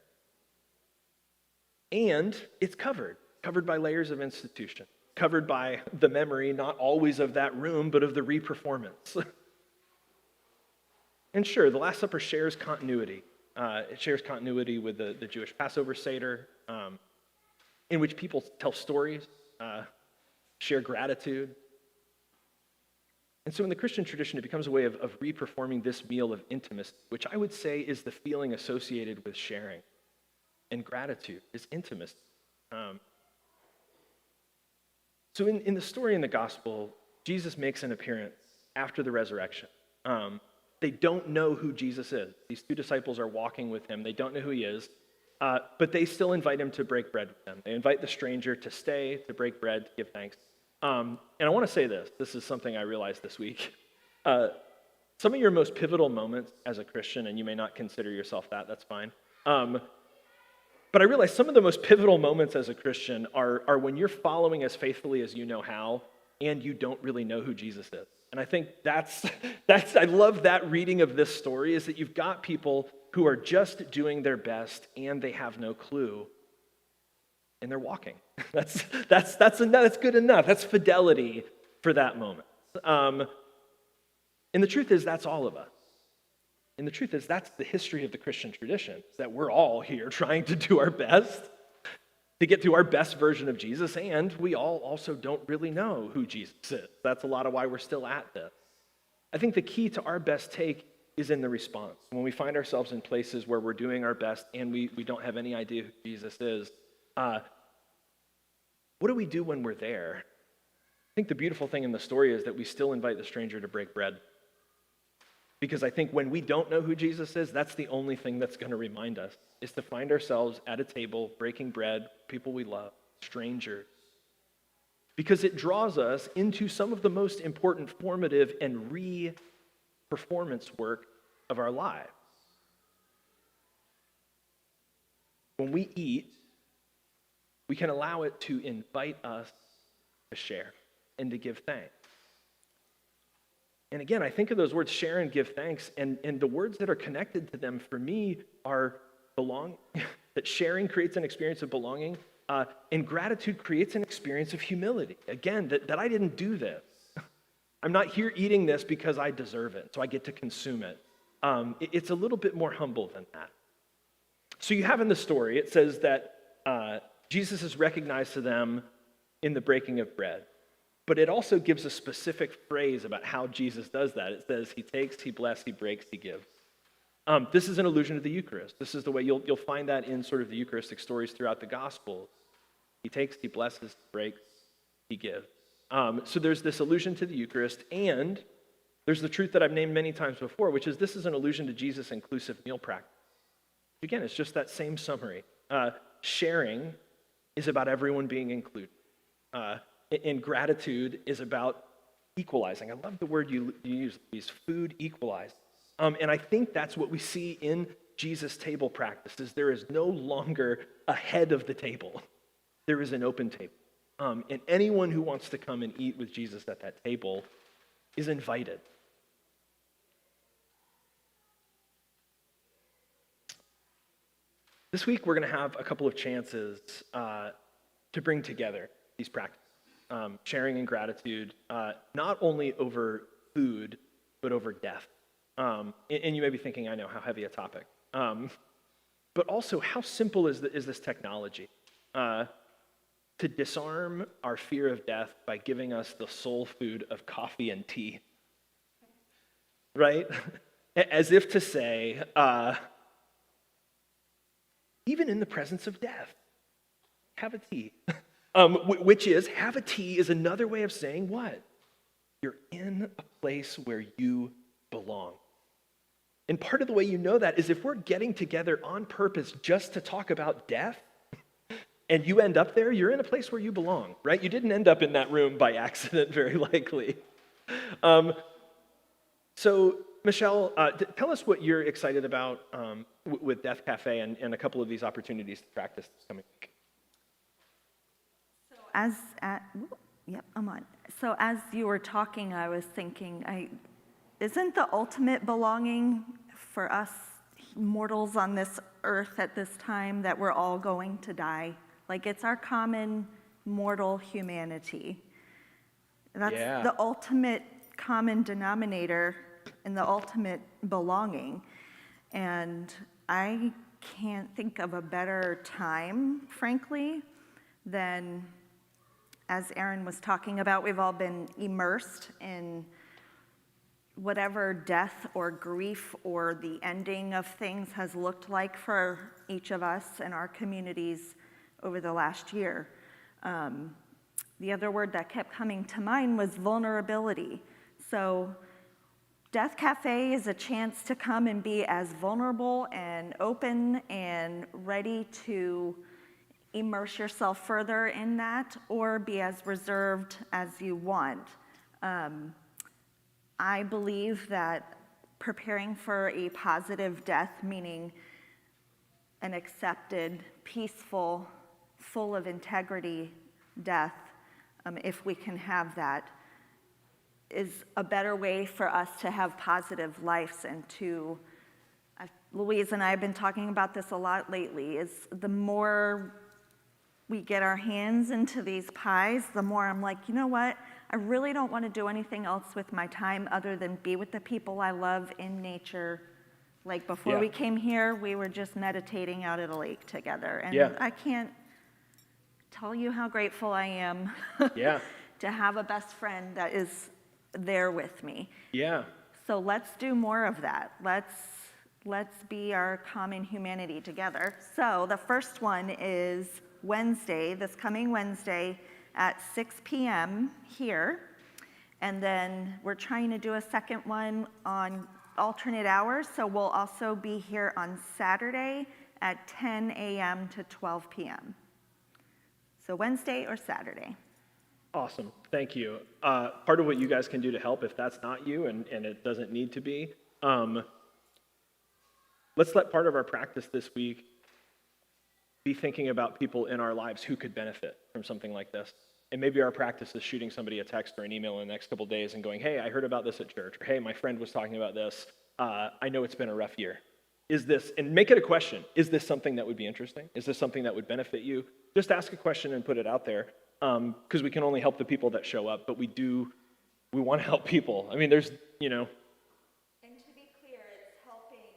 And it's covered by layers of institution, covered by the memory, not always of that room, but of the re-performance. And sure, the Last Supper shares continuity. It shares continuity with the Jewish Passover Seder, in which people tell stories, share gratitude. And so in the Christian tradition, it becomes a way of re-performing this meal of intimacy, which I would say is the feeling associated with sharing. And gratitude is intimacy. So in the story in the gospel, Jesus makes an appearance after the resurrection. They don't know who Jesus is. These two disciples are walking with him. They don't know who he is, but they still invite him to break bread with them. They invite the stranger to stay, to break bread, to give thanks. And I want to say this. This is something I realized this week. Some of your most pivotal moments as a Christian, and you may not consider yourself that's fine. But I realize some of the most pivotal moments as a Christian are when you're following as faithfully as you know how, and you don't really know who Jesus is. And I think that's I love that reading of this story, is that you've got people who are just doing their best and they have no clue, and they're walking. That's good enough. That's fidelity for that moment. And the truth is, that's all of us. And the truth is, that's the history of the Christian tradition, is that we're all here trying to do our best to get to our best version of Jesus, and we all also don't really know who Jesus is. That's a lot of why we're still at this. I think the key to our best take is in the response. When we find ourselves in places where we're doing our best and we don't have any idea who Jesus is, what do we do when we're there? I think the beautiful thing in the story is that we still invite the stranger to break bread. Because I think when we don't know who Jesus is, that's the only thing that's going to remind us, is to find ourselves at a table, breaking bread, people we love, strangers. Because it draws us into some of the most important formative and re-performance work of our lives. When we eat, we can allow it to invite us to share and to give thanks. And again, I think of those words, share and give thanks, and the words that are connected to them for me are belong, that sharing creates an experience of belonging, And gratitude creates an experience of humility. Again, that I didn't do this. I'm not here eating this because I deserve it, so I get to consume it. It's a little bit more humble than that. So you have in the story, it says that Jesus is recognized to them in the breaking of bread. But it also gives a specific phrase about how Jesus does that. It says he takes, he blesses, he breaks, he gives. This is an allusion to the Eucharist. This is the way you'll find that in sort of the Eucharistic stories throughout the Gospels. He takes, he blesses, he breaks, he gives. So there's this allusion to the Eucharist, and there's the truth that I've named many times before, which is this is an allusion to Jesus' inclusive meal practice. Again, it's just that same summary. Sharing is about everyone being included. And gratitude is about equalizing. I love the word you use, these food equalizes. And I think that's what we see in Jesus' table practice, is there is no longer a head of the table. There is an open table. And anyone who wants to come and eat with Jesus at that table is invited. This week, we're going to have a couple of chances to bring together these practices. Sharing and gratitude, not only over food, but over death. And you may be thinking, I know, how heavy a topic. But also, how simple is this technology? To disarm our fear of death by giving us the soul food of coffee and tea. Right? As if to say, even in the presence of death, have a tea. Which is, have a tea is another way of saying what? You're in a place where you belong. And part of the way you know that is if we're getting together on purpose just to talk about death, and you end up there, you're in a place where you belong, right? You didn't end up in that room by accident, very likely. So, Michelle, tell us what you're excited about with Death Cafe and a couple of these opportunities to practice this coming week. I'm on. So as you were talking, I was thinking, isn't the ultimate belonging for us mortals on this earth at this time that we're all going to die? Like, it's our common mortal humanity. That's the ultimate common denominator and the ultimate belonging. And I can't think of a better time, frankly, than, as Aaron was talking about, we've all been immersed in whatever death or grief or the ending of things has looked like for each of us and our communities over the last year. The other word that kept coming to mind was vulnerability. So Death Cafe is a chance to come and be as vulnerable and open and ready to immerse yourself further in that, or be as reserved as you want. I believe that preparing for a positive death, meaning an accepted, peaceful, full of integrity death, if we can have that, is a better way for us to have positive lives and to, Louise and I have been talking about this a lot lately, is the more we get our hands into these pies, the more I'm like, you know what? I really don't want to do anything else with my time other than be with the people I love in nature. Like before we came here, we were just meditating out at a lake together. And I can't tell you how grateful I am to have a best friend that is there with me. Yeah. So let's do more of that. Let's be our common humanity together. So the first one is Wednesday, this coming Wednesday at 6 p.m. here. And then we're trying to do a second one on alternate hours. So we'll also be here on Saturday at 10 a.m. to 12 p.m. So Wednesday or Saturday. Awesome, thank you. Part of what you guys can do to help, if that's not you and it doesn't need to be, let's let part of our practice this week be thinking about people in our lives who could benefit from something like this. And maybe our practice is shooting somebody a text or an email in the next couple days and going, hey, I heard about this at church, or hey, my friend was talking about this. I know it's been a rough year. is this, and make it a question, is this something that would be interesting? Is this something that would benefit you? Just ask a question and put it out there, because we can only help the people that show up, but we want to help people. I mean, there's, And to be clear, it's helping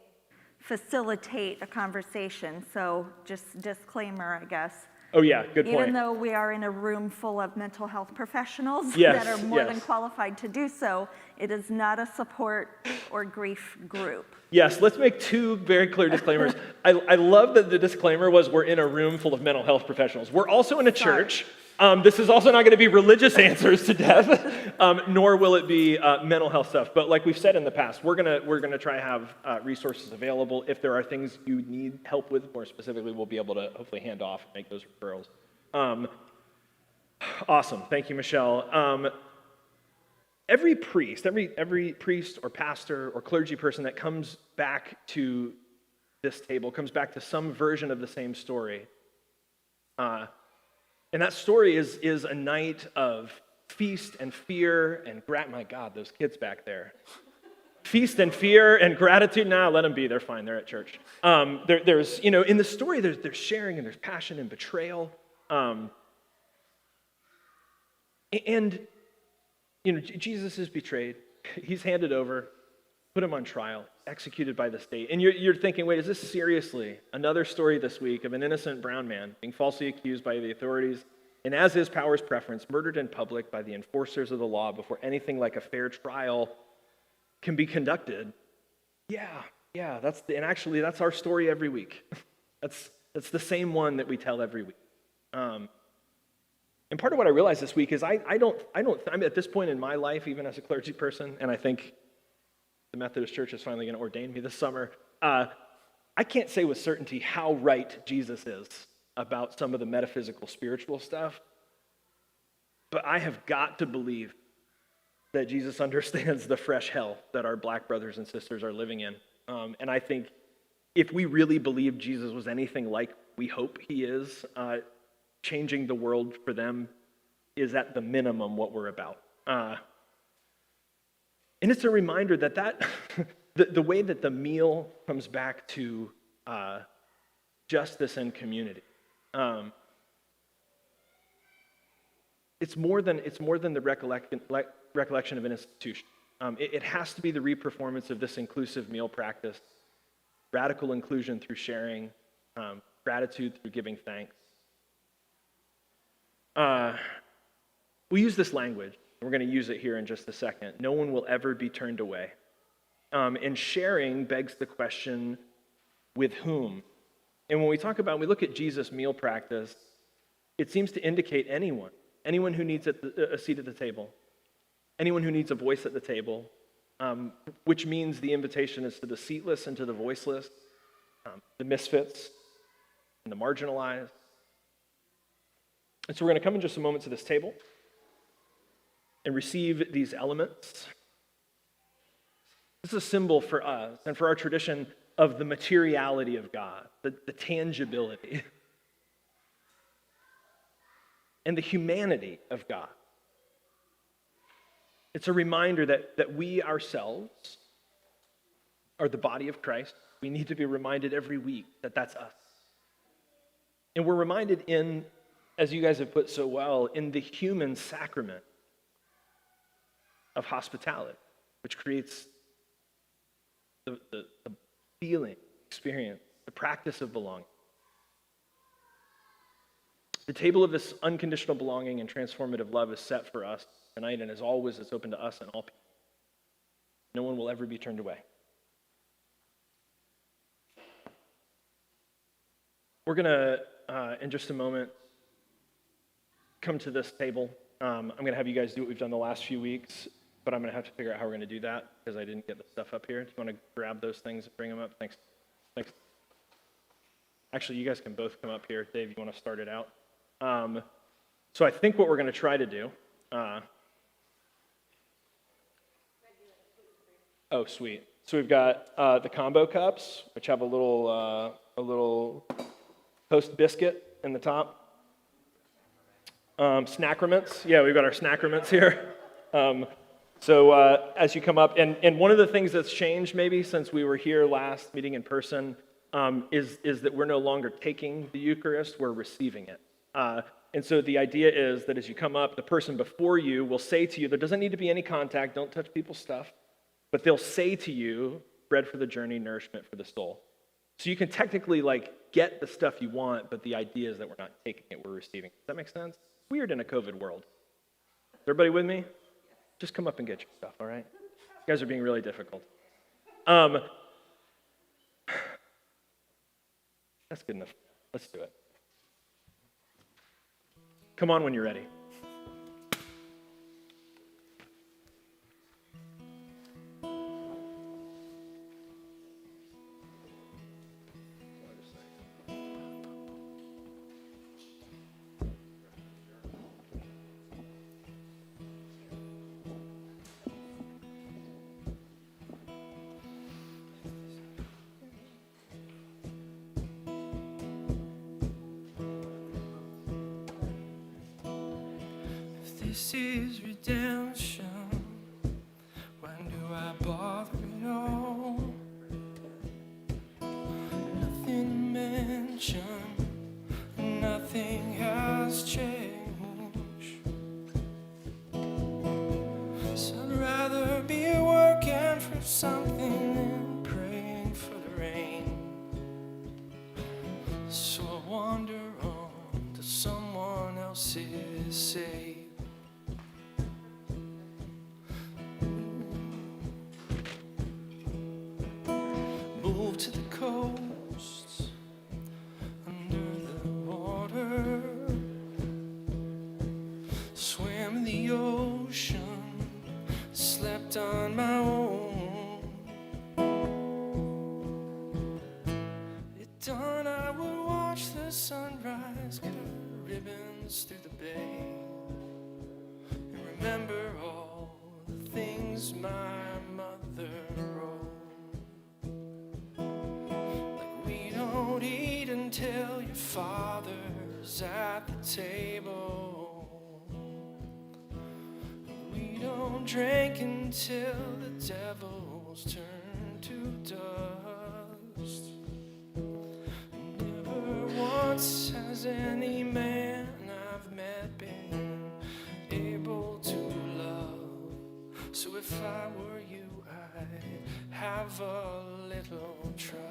facilitate a conversation. So just disclaimer, I guess. oh yeah, good point. Even though we are in a room full of mental health professionals Yes, that are more than yes. qualified to do so, it is not a support or grief group. Yes, let's make two very clear disclaimers. I love that the disclaimer was we're in a room full of mental health professionals. We're also in a church. This is also not going to be religious answers to death, nor will it be mental health stuff. But like we've said in the past, we're gonna try to have resources available. If there are things you need help with, more specifically, we'll be able to hopefully hand off and make those referrals. Awesome, thank you, Michelle. Every priest or pastor or clergy person that comes back to this table comes back to some version of the same story. And that story is a night of feast and fear and my God, those kids back there. Feast and fear and gratitude. Nah, let them be. They're fine. They're at church. There's, in the story, there's sharing and there's passion and betrayal. Jesus is betrayed. He's handed over, put him on trial, executed by the state. And you're thinking, wait, is this seriously another story this week of an innocent brown man being falsely accused by the authorities and, as his power's preference, murdered in public by the enforcers of the law before anything like a fair trial can be conducted? Yeah, that's our story every week. That's the same one that we tell every week. And part of what I realized this week is I mean, at this point in my life, even as a clergy person, and I think the Methodist Church is finally going to ordain me this summer, I can't say with certainty how right Jesus is about some of the metaphysical, spiritual stuff, but I have got to believe that Jesus understands the fresh hell that our black brothers and sisters are living in. And I think if we really believe Jesus was anything like we hope he is, changing the world for them is at the minimum what we're about. And it's a reminder that the way that the meal comes back to justice and community, it's more than the recollection of an institution. It has to be the reperformance of this inclusive meal practice, radical inclusion through sharing, gratitude through giving thanks. We use this language. We're going to use it here in just a second. No one will ever be turned away. And sharing begs the question, with whom? And when we look at Jesus' meal practice, it seems to indicate anyone who needs a seat at the table, anyone who needs a voice at the table, which means the invitation is to the seatless and to the voiceless, the misfits and the marginalized. And so we're going to come in just a moment to this table and receive these elements. This is a symbol for us and for our tradition of the materiality of God, the tangibility, and the humanity of God. It's a reminder that we ourselves are the body of Christ. We need to be reminded every week that that's us. And we're reminded in, as you guys have put so well, in the human sacrament of hospitality, which creates the feeling, experience, the practice of belonging. The table of this unconditional belonging and transformative love is set for us tonight, and as always, it's open to us and all people. No one will ever be turned away. We're going to, in just a moment, come to this table. I'm going to have you guys do what we've done the last few weeks, but I'm going to have to figure out how we're going to do that because I didn't get the stuff up here. Do you want to grab those things and bring them up? Thanks. Actually, you guys can both come up here. Dave, you want to start it out? So I think what we're going to try to do... oh, sweet. So we've got the combo cups, which have a little toast biscuit in the top. Snackrements. Yeah, we've got our snackrements here. So as you come up, and one of the things that's changed maybe since we were here last meeting in person is that we're no longer taking the Eucharist, we're receiving it. And so the idea is that as you come up, the person before you will say to you, there doesn't need to be any contact, don't touch people's stuff, but they'll say to you, bread for the journey, nourishment for the soul. So you can technically get the stuff you want, but the idea is that we're not taking it, we're receiving it. Does that make sense? It's weird in a COVID world. Is everybody with me? Just come up and get your stuff, all right? You guys are being really difficult. That's good enough. Let's do it. Come on when you're ready. This is redemption. When do I bother at all? Nothing to mention, nothing has changed. So I'd rather be working for something than praying for the rain. So I wander on to someone else's say. Move to the coast, under the water, swam in the ocean, slept on my own. At dawn I would watch the sunrise, cut ribbons through the bay, and remember all the things my mother wrote. Don't eat until your father's at the table. We don't drink until the devils turn to dust. Never once has any man I've met been able to love. So if I were you, I'd have a little trust.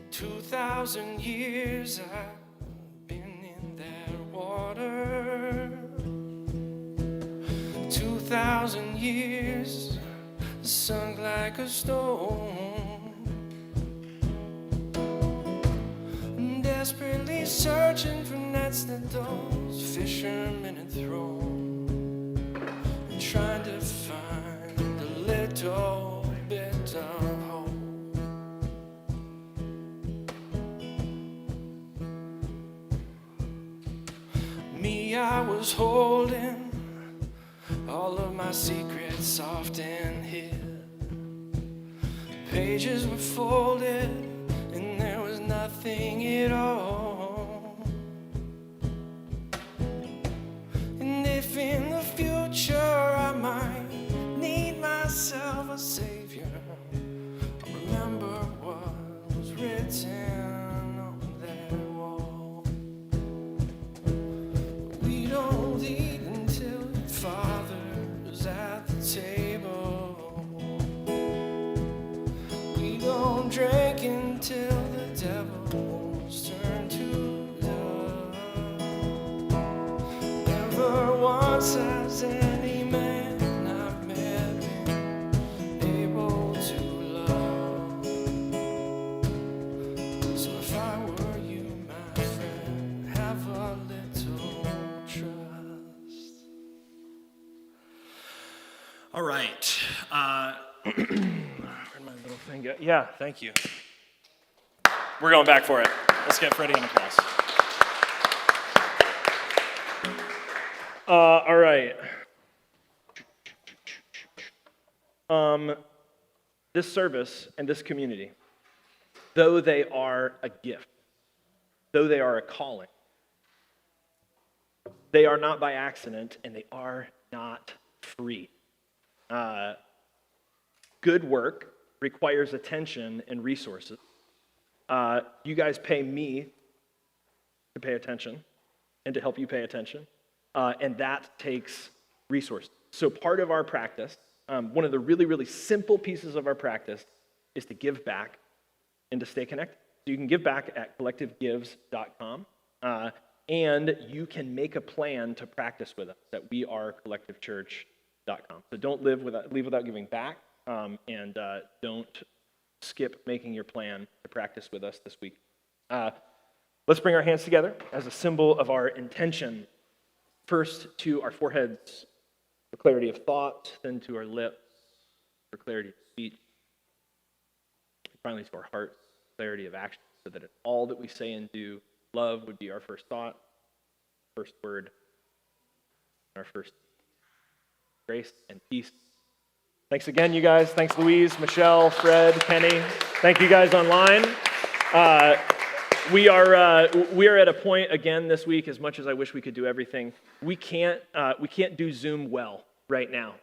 2,000 years I've been in that water. 2,000 years sunk like a stone, desperately searching for nets that those fishermen had thrown, and trying to find a little bit of hope. I was holding all of my secrets soft and hid. Pages were folded and there was nothing at all. And if in the future I might need myself a savior, I'll remember what was written on that wall. Don't eat until your father's at the table. We don't drink until the devils turn to dust. Never once has any man I've met been able to love. So if I were you, my friend, have a little trust. All right. Where'd my little thing go? Yeah, thank you. We're going back for it. Let's get Freddie an applause. All right. This service and this community, though they are a gift, though they are a calling, They are not by accident, and they are not free. Good work requires attention and resources. You guys pay me to pay attention and to help you pay attention, and that takes resources. So part of our practice, one of the really, really simple pieces of our practice is to give back and to stay connected. So you can give back at collectivegives.com, and you can make a plan to practice with us at wearecollectivechurch.com. So don't leave without giving back, and don't skip making your plan to practice with us this week. Let's bring our hands together as a symbol of our intention. First to our foreheads for clarity of thought, then to our lips for clarity of speech, finally to our hearts, clarity of action, so that in all that we say and do, love would be our first thought, first word, our first grace and peace. Thanks again, you guys. Thanks, Louise, Michelle, Fred, Kenny. Thank you guys online. We are at a point again this week. As much as I wish we could do everything, we can't do Zoom well right now.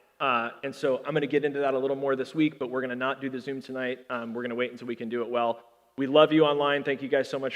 And so I'm going to get into that a little more this week. But we're going to not do the Zoom tonight. We're going to wait until we can do it well. We love you online. Thank you guys so much